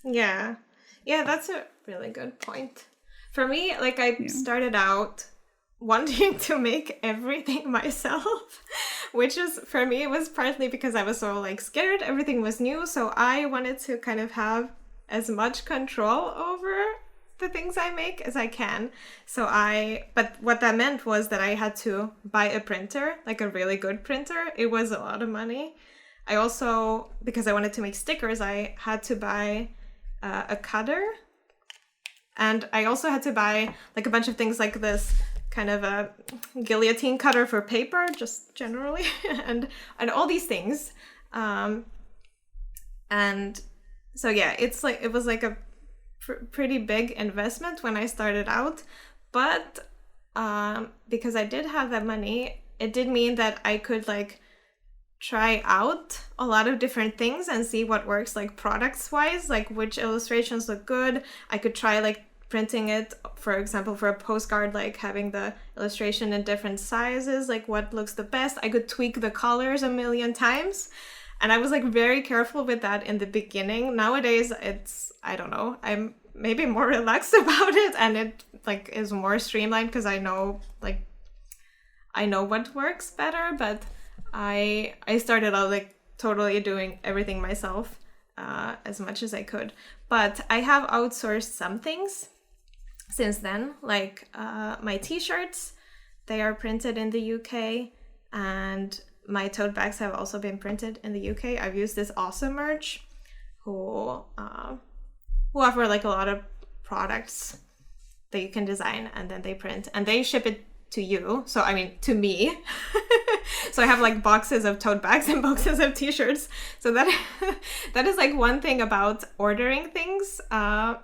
S1: Yeah. Yeah, that's a really good point. For me, like I started out wanting to make everything myself, which is, for me, it was partly because I was so like scared, everything was new, so I wanted to kind of have as much control over the things I make as I can. But what that meant was that I had to buy a printer, like a really good printer. It was a lot of money. I also, because I wanted to make stickers, I had to buy a cutter, and I also had to buy like a bunch of things like this kind of a guillotine cutter for paper, just generally, and all these things. And so yeah, it was like a pretty big investment when I started out, but because I did have that money, it did mean that I could like try out a lot of different things and see what works, like products wise, like which illustrations look good. I could try like printing it, for example, for a postcard, like having the illustration in different sizes, like what looks the best. I could tweak the colors a million times, and I was like very careful with that in the beginning. Nowadays it's, I don't know, I'm maybe more relaxed about it, and it like is more streamlined because I know what works better. But I started out like totally doing everything myself as much as I could. But I have outsourced some things since then, like my t-shirts, they are printed in the UK, and my tote bags have also been printed in the UK. I've used this awesome merch who offer like a lot of products that you can design and then they print and they ship it to you. So I mean, to me. So I have like boxes of tote bags and boxes of t-shirts. So that is like one thing about ordering things, like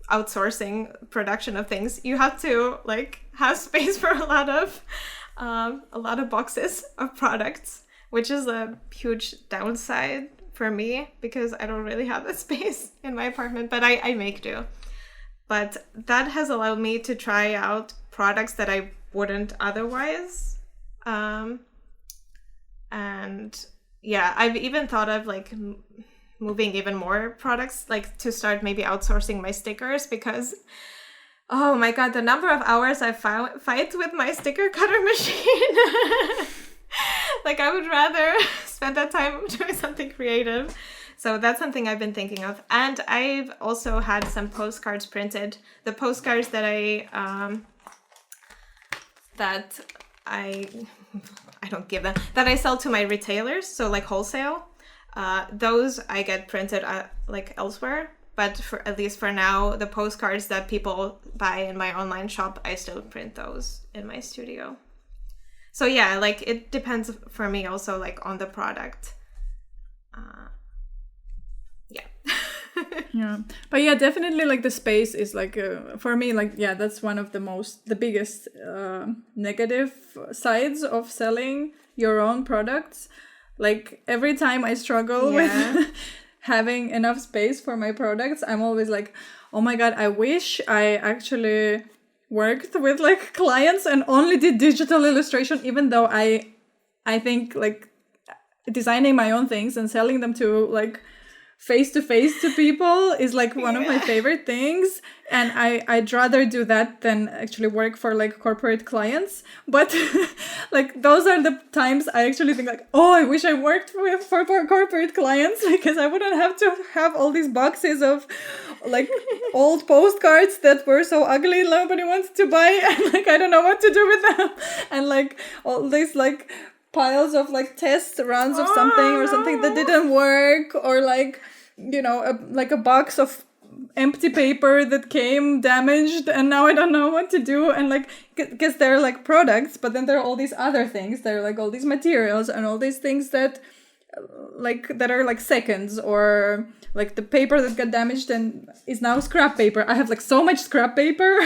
S1: outsourcing production of things. You have to like have space for a lot of boxes of products, which is a huge downside for me because I don't really have the space in my apartment, but I make do. But that has allowed me to try out products that I wouldn't otherwise. And yeah, I've even thought of like moving even more products, like to start maybe outsourcing my stickers, because oh my god, the number of hours I fight with my sticker cutter machine. Like I would rather spend that time doing something creative. So that's something I've been thinking of. And I've also had some postcards printed. The postcards that I don't give them, that I sell to my retailers, so like wholesale. Those I get printed like elsewhere. But for at least for now, the postcards that people buy in my online shop, I still print those in my studio. So yeah, like it depends for me also like on the product.
S2: Yeah, but yeah, definitely like the space is like for me, like yeah, that's one of the biggest negative sides of selling your own products. Like every time I struggle with having enough space for my products, I'm always like, oh my god, I wish I actually worked with like clients and only did digital illustration, even though I think like designing my own things and selling them to like face to people is like one of my favorite things, and I'd rather do that than actually work for like corporate clients. But like those are the times I actually think like, oh, I wish I worked for corporate clients, because I wouldn't have to have all these boxes of like old postcards that were so ugly nobody wants to buy, and like I don't know what to do with them, and like all these like piles of like test runs of something or something that didn't work, or like, you know, like a box of empty paper that came damaged, and now I don't know what to do. And like, because they're like products, but then there are all these other things. There are like all these materials and all these things that are like seconds, or like the paper that got damaged and is now scrap paper. I have like so much scrap paper.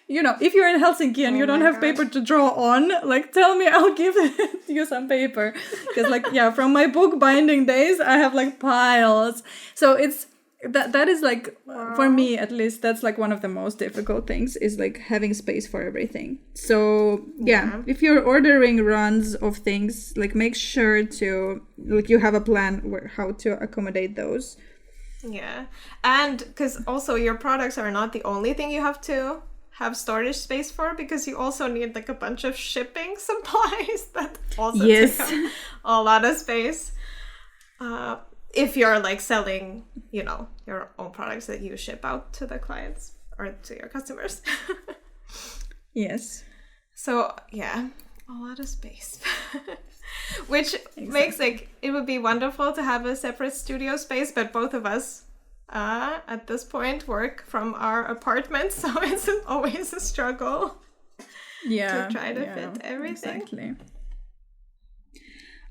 S2: You know, if you're in Helsinki and you don't have paper to draw on, like, tell me, I'll give you some paper. Because like, yeah, from my book binding days, I have like piles. So it's that is like, for me at least, that's like one of the most difficult things, is like having space for everything. So yeah, if you're ordering runs of things, like, make sure to like you have a plan how to accommodate those.
S1: Yeah, and because also your products are not the only thing you have to have storage space for, because you also need like a bunch of shipping supplies that also take up a lot of space. If you're like selling, you know, your own products that you ship out to the clients or to your customers.
S2: Yes.
S1: So yeah, a lot of space. Which makes like, it would be wonderful to have a separate studio space, but both of us at this point work from our apartment, so it's always a struggle to try to fit everything.
S2: Exactly.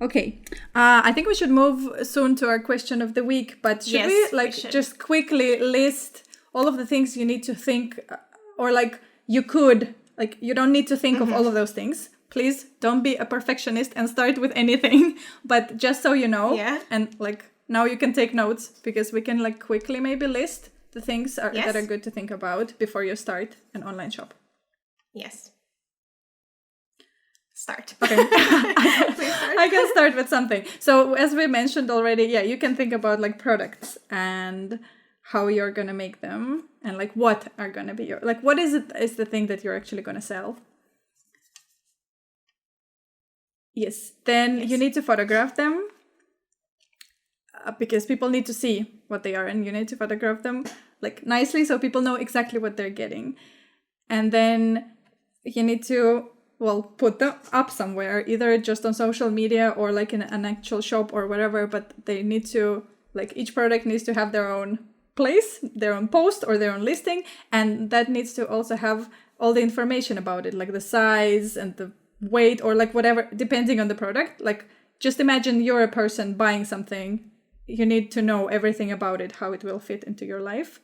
S2: Okay, I think we should move soon to our question of the week, but should we just quickly list all of the things you need to think, or like you could, like, you don't need to think of all of those things. Please don't be a perfectionist and start with anything, but just so you know, and like, now you can take notes, because we can like quickly maybe list the things that are good to think about before you start an online shop.
S1: Yes. Start.
S2: Okay. I can start with something. So as we mentioned already, you can think about like products and how you're going to make them, and like what are going to be what is the thing that you're actually going to sell. Yes. Then you need to photograph them. Because people need to see what they are, and you need to photograph them like nicely so people know exactly what they're getting. And then you need to, put them up somewhere, either just on social media or like in an actual shop or whatever, but they need to, like, each product needs to have their own place, their own post or their own listing, and that needs to also have all the information about it, like the size and the weight, or like whatever, depending on the product. Like, just imagine you're a person buying something. You need to know everything about it, how it will fit into your life.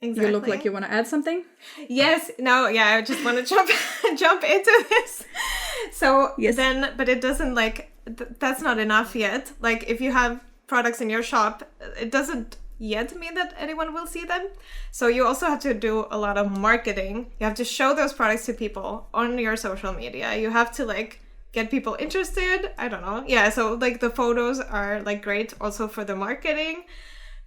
S2: Exactly. You look like you want to add something.
S1: Yes. No. Yeah. I just want to jump into this. So then, but it doesn't that's not enough yet. Like, if you have products in your shop, it doesn't yet mean that anyone will see them. So you also have to do a lot of marketing. You have to show those products to people on your social media. You have to like get people interested. I don't know. Yeah, so like the photos are like great also for the marketing,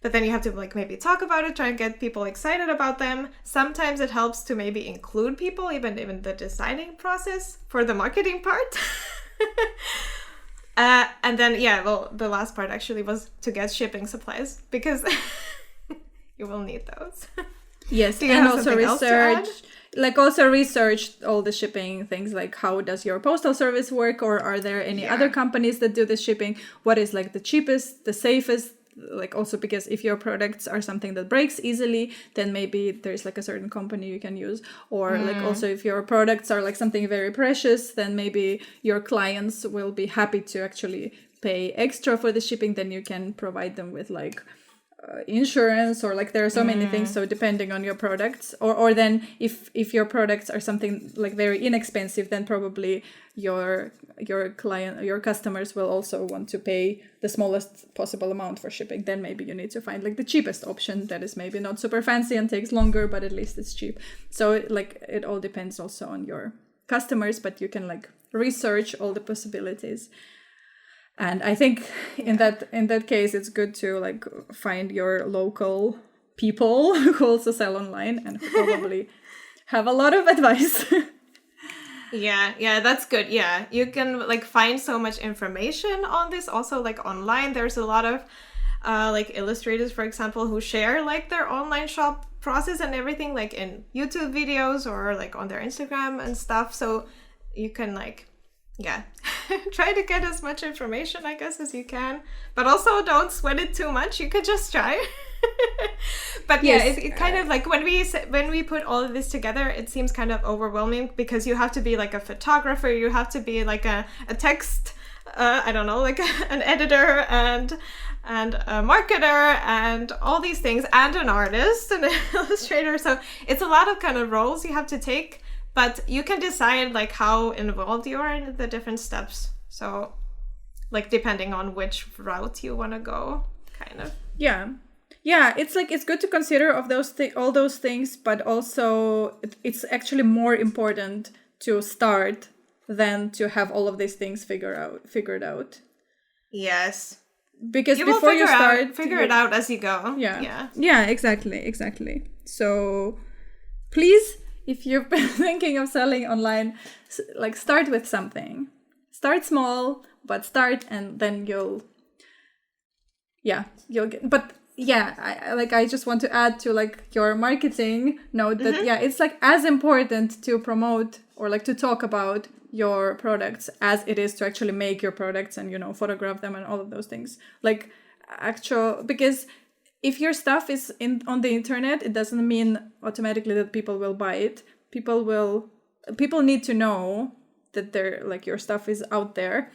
S1: but then you have to like maybe talk about it, try and get people excited about them. Sometimes it helps to maybe include people even the designing process for the marketing part. And then the last part actually was to get shipping supplies, because you will need those.
S2: Yes, and also research all the shipping things, like how does your postal service work, or are there any other companies that do the shipping? What is like the cheapest, the safest? Like, also because if your products are something that breaks easily, then maybe there's like a certain company you can use. Or like, also if your products are like something very precious, then maybe your clients will be happy to actually pay extra for the shipping. Then you can provide them with like insurance, or like there are so many things. So depending on your products, or then if your products are something like very inexpensive, then probably your client, your customers will also want to pay the smallest possible amount for shipping. Then maybe you need to find like the cheapest option that is maybe not super fancy and takes longer, but at least it's cheap. So like it all depends also on your customers, but you can like research all the possibilities. And I think in that case, it's good to like find your local people who also sell online and who probably have a lot of advice.
S1: Yeah, that's good. Yeah, you can like find so much information on this also, like online. There's a lot of like illustrators, for example, who share like their online shop process and everything, like in YouTube videos or like on their Instagram and stuff. So you can like, try to get as much information, I guess, as you can. But also don't sweat it too much. You could just try. But yeah,
S2: Yes.
S1: it kind of like when we put all of this together, it seems kind of overwhelming because you have to be like a photographer, you have to be like a text, I don't know, like an editor and a marketer and all these things, and an artist and an illustrator. So it's a lot of kind of roles you have to take, but you can decide like how involved you are in the different steps. So like depending on which route you want to go, kind of.
S2: Yeah, it's like it's good to consider of those all those things, but also it's actually more important to start than to have all of these things figured out.
S1: Yes.
S2: Because before you start,
S1: figure it out as you go.
S2: Yeah, exactly. So please, if you've been thinking of selling online, like start with something. Start small, but start, and then you'll get. But yeah, I just want to add to like your marketing note that it's like as important to promote or like to talk about your products as it is to actually make your products and photograph them and all of those things. Like because if your stuff is on the internet, it doesn't mean automatically that people will buy it. People need to know that they're like your stuff is out there.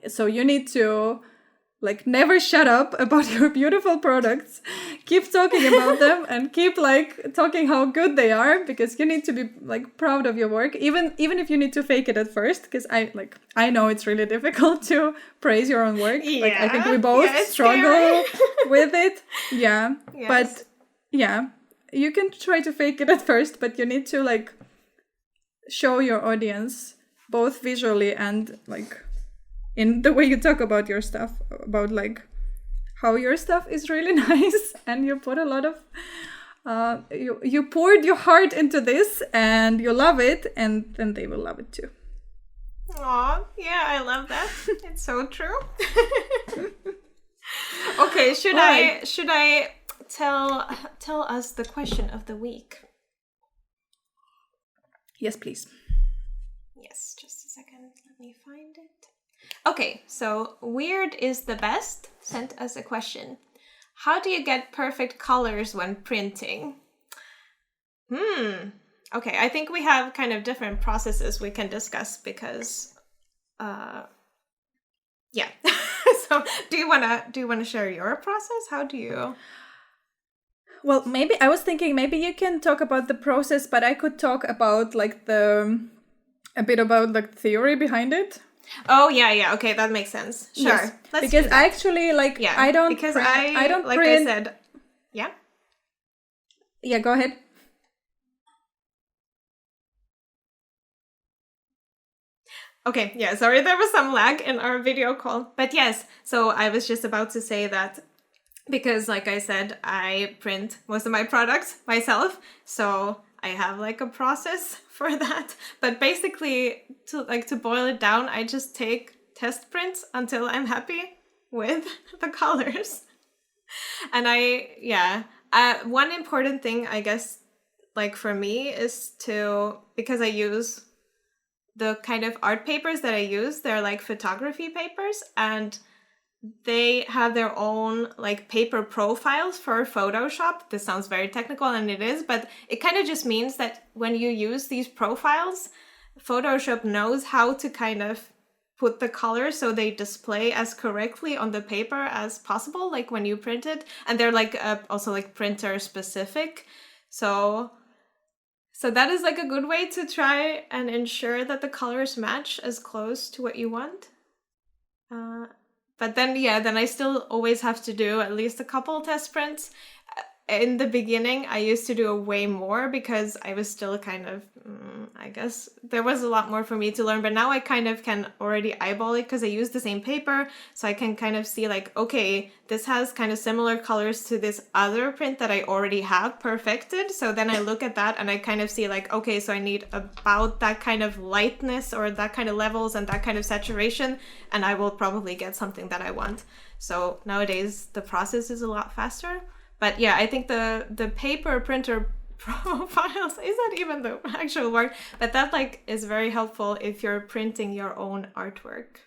S2: So you need to like never shut up about your beautiful products. Keep talking about them and keep like talking how good they are, because you need to be like proud of your work, even if you need to fake it at first, because I know it's really difficult to praise your own work. Like I think we both struggle with it. Yeah. Yes. But yeah, you can try to fake it at first, but you need to like show your audience both visually and like in the way you talk about your stuff, about like how your stuff is really nice, and you put a lot of you poured your heart into this and you love it, and then they will love it too.
S1: Aw, yeah, I love that. It's so true. Okay, should I tell us the question of the week?
S2: Yes, please.
S1: Yes, just a second. Let me find it. Okay, so Weird is the Best sent us a question. How do you get perfect colors when printing? Okay, I think we have kind of different processes we can discuss because, yeah. So, do you wanna share your process? How do you?
S2: Well, maybe I was thinking maybe you can talk about the process, but I could talk about like a bit about the theory behind it.
S1: Oh yeah. Okay, that makes sense. Sure.
S2: Yes. Because I actually I don't
S1: because
S2: print. I don't
S1: like
S2: print.
S1: I said. Yeah.
S2: Yeah, go ahead.
S1: Okay, yeah, sorry, there was some lag in our video call. But yes, so I was just about to say that because, like I said, I print most of my products myself. So I have like a process for that. But basically, to boil it down, I just take test prints until I'm happy with the colors. And one important thing, I guess, like for me is because I use the kind of art papers that I use, they're like photography papers, and they have their own like paper profiles for Photoshop. This sounds very technical, and it is, but it kind of just means that when you use these profiles, Photoshop knows how to kind of put the colors so they display as correctly on the paper as possible, like when you print it. And they're like also like printer specific. So that is like a good way to try and ensure that the colors match as close to what you want. But then I still always have to do at least a couple test prints. In the beginning, I used to do way more because I was still kind of, I guess there was a lot more for me to learn. But now I kind of can already eyeball it because I use the same paper. So I can kind of see like, okay, this has kind of similar colors to this other print that I already have perfected. So then I look at that and I kind of see like, okay, so I need about that kind of lightness or that kind of levels and that kind of saturation. And I will probably get something that I want. So nowadays the process is a lot faster. But yeah, I think the paper printer profiles. Is that even the actual word? But that like is very helpful if you're printing your own artwork,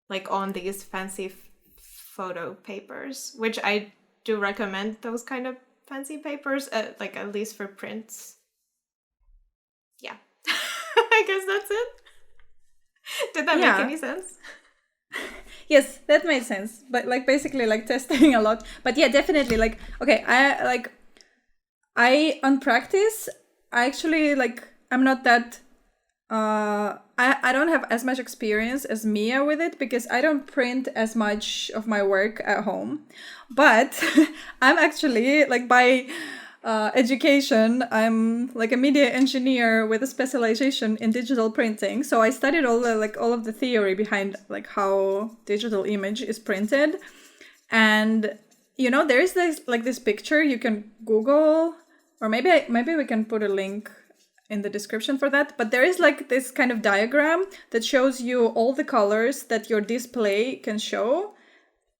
S1: like on these fancy photo papers, which I do recommend those kind of fancy papers, like at least for prints. Yeah. I guess that's it. Did that make any sense?
S2: Yes, that made sense. But like basically like testing a lot. But yeah, definitely like, okay, I on practice, I actually like, I'm not that, I don't have as much experience as Mia with it because I don't print as much of my work at home. But I'm actually like by education, I'm like a media engineer with a specialization in digital printing. So I studied all of the theory behind like how digital image is printed. And you know, there is this picture you can Google, or maybe we can put a link in the description for that. But there is like this kind of diagram that shows you all the colors that your display can show.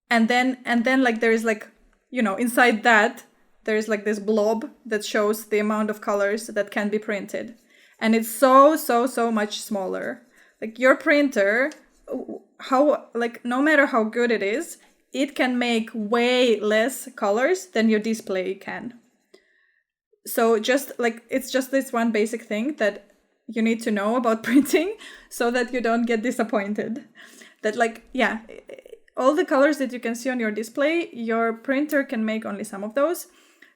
S2: And then like there is like, you know, inside that there's like this blob that shows the amount of colors that can be printed. And it's so much smaller. Like your printer, how like no matter how good it is, it can make way less colors than your display can. So just like, it's just this one basic thing that you need to know about printing so that you don't get disappointed. That like, yeah, all the colors that you can see on your display, your printer can make only some of those.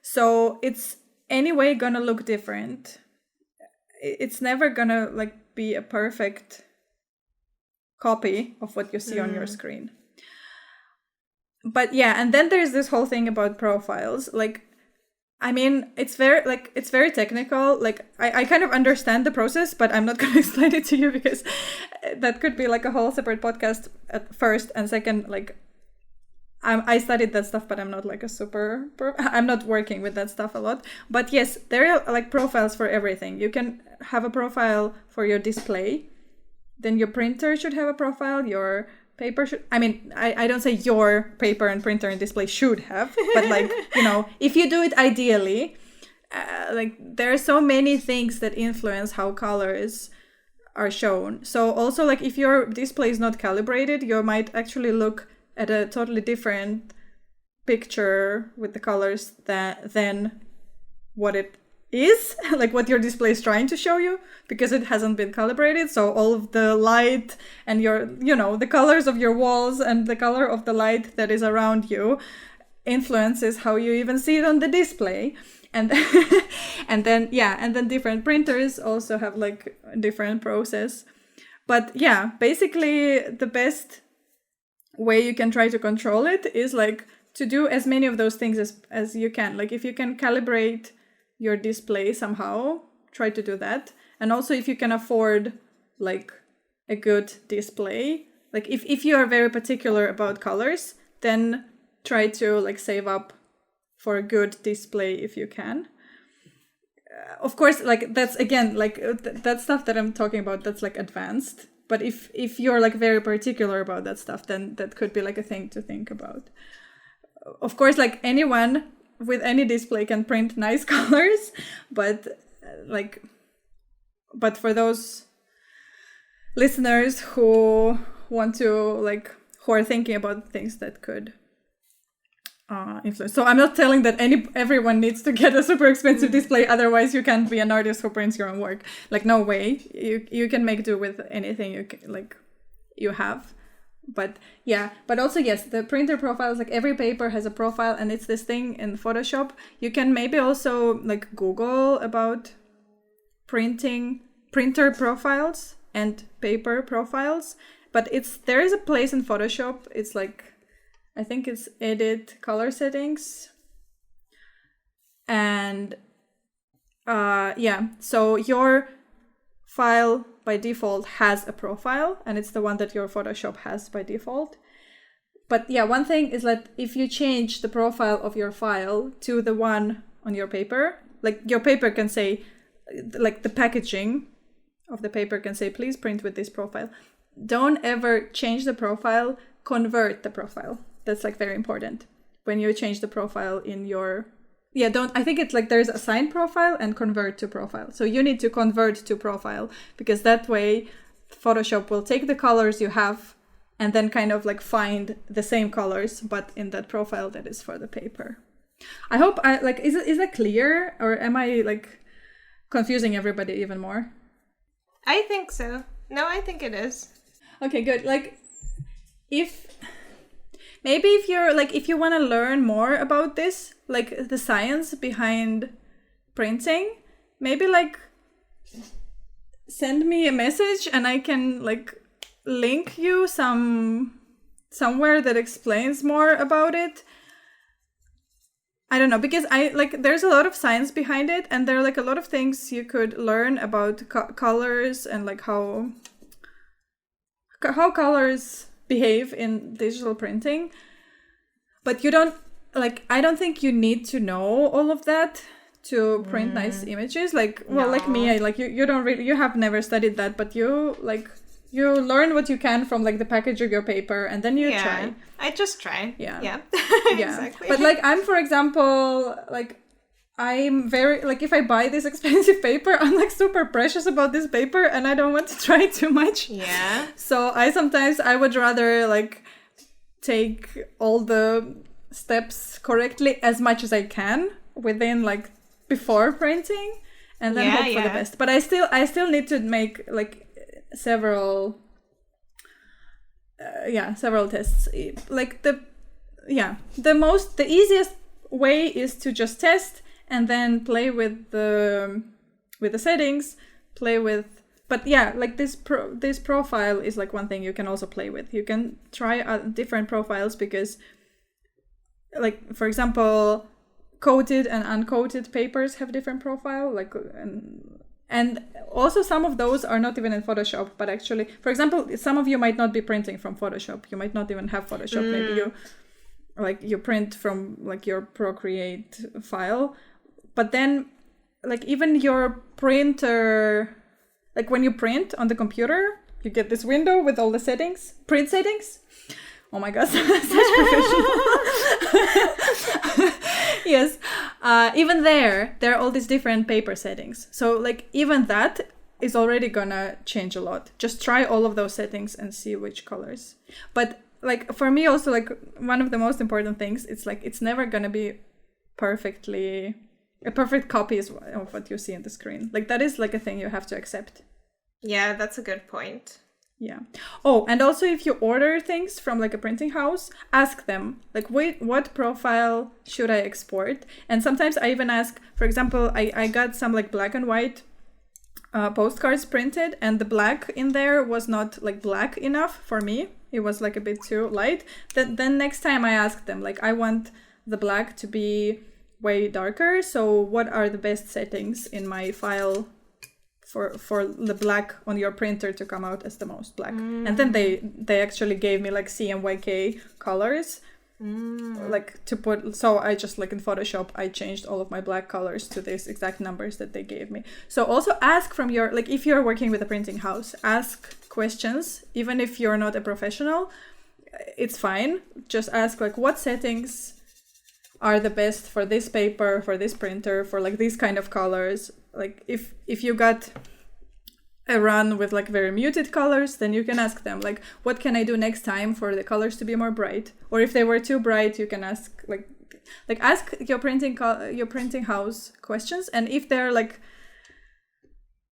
S2: So it's anyway gonna look different. It's never gonna like be a perfect copy of what you see on your screen. But yeah, and then there's this whole thing about profiles. Like, I mean, it's very technical. Like, I kind of understand the process, but I'm not going to explain it to you because that could be like a whole separate podcast at first. And second, like, I studied that stuff, but I'm not like I'm not working with that stuff a lot. But yes, there are like profiles for everything. You can have a profile for your display. Then your printer should have a profile. Your paper should, I mean, I don't say your paper and printer and display should have, but like, you know, if you do it ideally, like there are so many things that influence how colors are shown. So also like if your display is not calibrated, you might actually look at a totally different picture with the colors than what it is, like what your display is trying to show you, because it hasn't been calibrated. So all of the light and your, you know, the colors of your walls and the color of the light that is around you influences how you even see it on the display. And and then different printers also have like a different process. But yeah, basically the best way you can try to control it is like to do as many of those things as you can. Like if you can calibrate your display somehow, try to do that. And also if you can afford like a good display, like if you are very particular about colors, then try to like save up for a good display if you can. Of course, like that's again like that stuff that I'm talking about, that's like advanced. But if you're like very particular about that stuff, then that could be like a thing to think about. Of course, like anyone with any display can print nice colors, but for those listeners who want to like, who are thinking about things that could influence. So I'm not telling that everyone needs to get a super expensive display, otherwise you can't be an artist who prints your own work. Like no way. You can make do with anything you have. But yeah, but also yes, the printer profiles, like every paper has a profile, and it's this thing in Photoshop. You can maybe also like Google about printer profiles and paper profiles. But there is a place in Photoshop, it's like, I think it's edit color settings. And so your file by default has a profile, and it's the one that your Photoshop has by default. But yeah, one thing is that if you change the profile of your file to the one on your paper, like your paper can say, like the packaging of the paper can say, please print with this profile. Don't ever change the profile, convert the profile. That's like very important when you change the profile in your I think it's like there's assign profile and convert to profile. So you need to convert to profile, because that way Photoshop will take the colors you have and then kind of like find the same colors, but in that profile that is for the paper. I hope is that clear, or am I like confusing everybody even more?
S1: I think so. No, I think it is.
S2: Okay, good. Like if you want to learn more about this, like the science behind printing, maybe like send me a message and I can like link you somewhere that explains more about it. I don't know, because there's a lot of science behind it, and there are like a lot of things you could learn about colors and like how colors behave in digital printing. But you don't I don't think you need to know all of that to print nice images. Like, well, no. Like me, you don't really, you have never studied that, but you learn what you can from like the package of your paper, and then you try.
S1: I just try.
S2: Yeah.
S1: Exactly.
S2: But like I'm, for example, like I'm very, like if I buy this expensive paper, I'm like super precious about this paper and I don't want to try too much.
S1: Yeah.
S2: So I would rather like take all the steps correctly as much as I can within like before printing, and then hope for the best. But I still need to make like several tests. Like the easiest way is to just test and then play with the settings, but yeah, like this profile is like one thing you can also play with. You can try different profiles, because like, for example, coated and uncoated papers have different profile, like, and also some of those are not even in Photoshop, but actually, for example, some of you might not be printing from Photoshop. You might not even have Photoshop. Maybe you print from like your Procreate file, but then like even your printer, like when you print on the computer, you get this window with all the settings, print settings. Oh my god, such professional. Yes. Even there are all these different paper settings. So like even that is already gonna change a lot. Just try all of those settings and see which colors. But like for me also, like one of the most important things, it's like it's never gonna be a perfect copy of what you see on the screen. Like that is like a thing you have to accept.
S1: Yeah, that's a good point.
S2: Yeah. Oh, and also if you order things from like a printing house, ask them like, wait, what profile should I export? And sometimes I even ask, for example, I got some like black and white postcards printed, and the black in there was not like black enough for me. It was like a bit too light. Then next time I asked them, like, I want the black to be way darker. So what are the best settings in my file for the black on your printer to come out as the most black? And then they actually gave me like CMYK colors, like to put. So I just like in Photoshop, I changed all of my black colors to these exact numbers that they gave me. So also ask from your, like if you're working with a printing house, ask questions, even if you're not a professional, it's fine. Just ask like, what settings are the best for this paper, for this printer, for like these kind of colors. Like if you got a run with like very muted colors, then you can ask them like, what can I do next time for the colors to be more bright? Or if they were too bright, you can ask like ask your printing house questions, and if they're like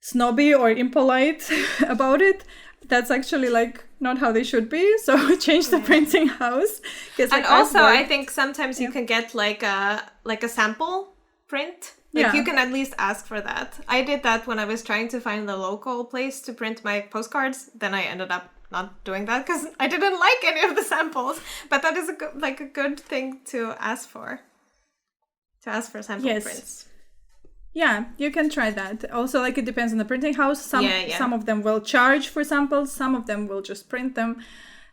S2: snobby or impolite about it, that's actually like not how they should be. So change the printing house.
S1: And also I think sometimes you can get like a sample print. Like you can at least ask for that. I did that when I was trying to find the local place to print my postcards. Then I ended up not doing that because I didn't like any of the samples. But that is a good thing to ask for. To ask for sample prints. Yeah, you can try that. Also, like it depends on the printing house. Some of them will charge for samples. Some of them will just print them.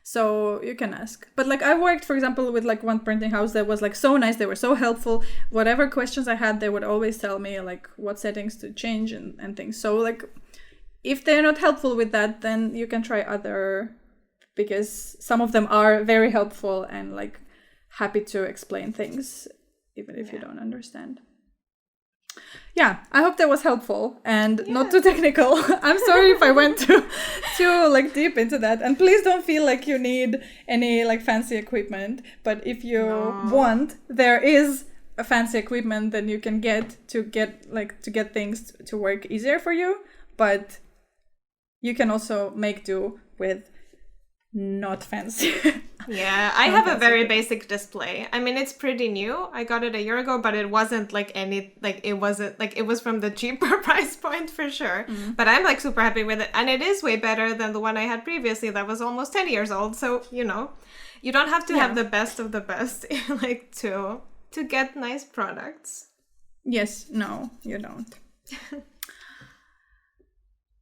S1: So you can ask. But like I worked, for example, with like one printing house that was like so nice. They were so helpful. Whatever questions I had, they would always tell me like what settings to change and things. So like if they're not helpful with that, then you can try other, because some of them are very helpful and like happy to explain things
S2: even if you don't understand. Yeah, I hope that was helpful and not too technical. I'm sorry if I went too like deep into that. And please don't feel like you need any like fancy equipment. But if you want, there is a fancy equipment that you can get to get things to work easier for you. But you can also make do with not fancy.
S1: Yeah, I have a very basic display. I mean, it's pretty new. I got it a year ago, but it wasn't it was from the cheaper price point for sure. But I'm like super happy with it. And it is way better than the one I had previously that was almost 10 years old. So, you don't have to have the best of the best like to get nice products.
S2: Yes, no, you don't.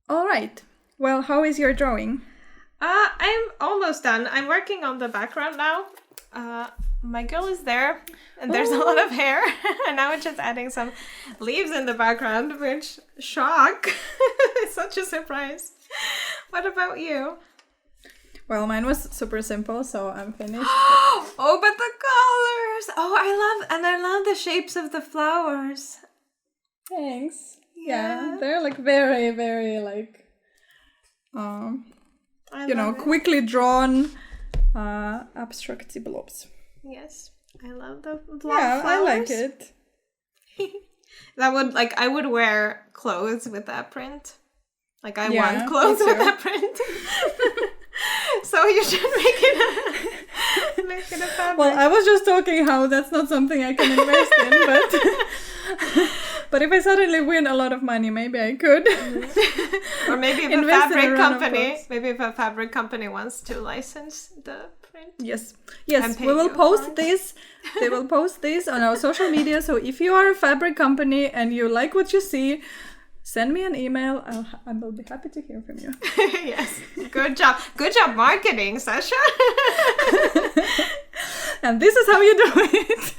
S2: All right. Well, how is your drawing?
S1: I'm almost done. I'm working on the background now. My girl is there, and there's a lot of hair. And now it's just adding some leaves in the background, which, shock, is such a surprise. What about you?
S2: Well, mine was super simple, so I'm finished.
S1: Oh, but the colors! Oh, I love the shapes of the flowers.
S2: Thanks. Yeah, they're like very, very like, quickly drawn abstract blobs.
S1: Yes, I love the blob
S2: flowers. I like it.
S1: I would wear clothes with that print. Like I want clothes with that print. So you should make it a fabric.
S2: Well, I was just talking how that's not something I can invest in, but if I suddenly win a lot of money, maybe I could.
S1: Or maybe if a fabric company wants to license the print.
S2: Yes, we will post this. They will post this on our social media. So if you are a fabric company and you like what you see, send me an email. I will be happy to hear from you.
S1: Yes, good job marketing, Sasha.
S2: And this is how you do it.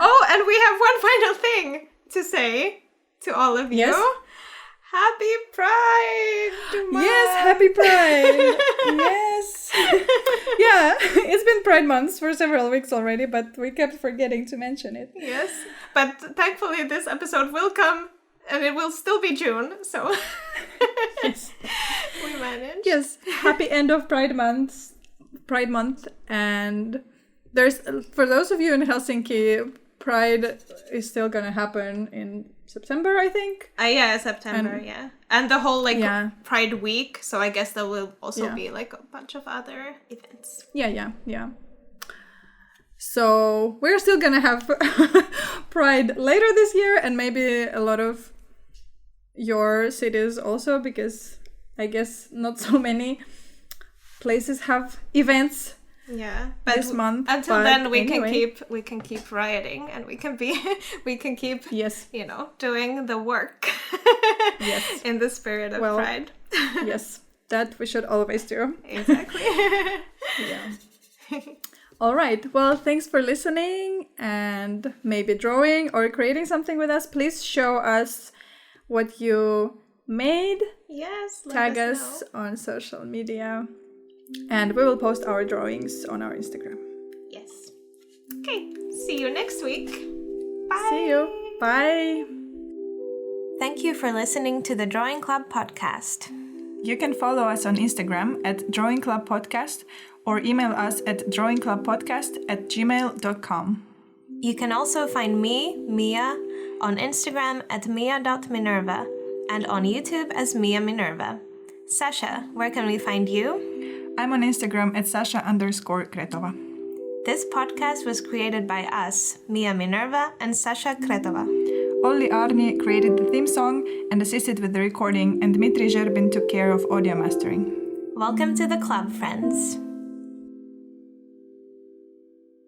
S1: Oh, and we have one final thing to say to all of you.
S2: Yes.
S1: Happy Pride Month!
S2: Yes, happy Pride! Yes! Yeah, it's been Pride months for several weeks already, but we kept forgetting to mention it.
S1: Yes, but thankfully this episode will come and it will still be June, so
S2: yes.
S1: We managed.
S2: Yes, happy end of Pride Month, and there's, for those of you in Helsinki, Pride is still gonna happen in September, I think.
S1: Yeah, September, and the whole Pride week. So I guess there will also be like a bunch of other events. Yeah.
S2: So we're still gonna have Pride later this year, and maybe a lot of your cities also, because I guess not so many places have events.
S1: Yeah, but
S2: this month.
S1: Until then, we can keep rioting, and we can keep doing the work.
S2: Yes,
S1: in the spirit of Pride.
S2: Yes, that we should always do.
S1: Exactly.
S2: Yeah. All right. Well, thanks for listening, and maybe drawing or creating something with us. Please show us what you made.
S1: Yes.
S2: Tag us on social media. And we will post our drawings on our Instagram.
S1: Yes. Okay. See you next week. Bye.
S2: See you. Bye.
S1: Thank you for listening to the Drawing Club podcast.
S2: You can follow us on Instagram at Drawing Club Podcast or email us at drawingclubpodcast@gmail.com.
S1: You can also find me, Mia, on Instagram at mia.minerva and on YouTube as Mia Minerva. Sasha, where can we find you?
S2: I'm on Instagram at Sasha_Kretova.
S1: This podcast was created by us, Mia Minerva and Sasha Kretova.
S2: Olli Arni created the theme song and assisted with the recording, and Dmitry Zherbin took care of audio mastering.
S1: Welcome to the club, friends.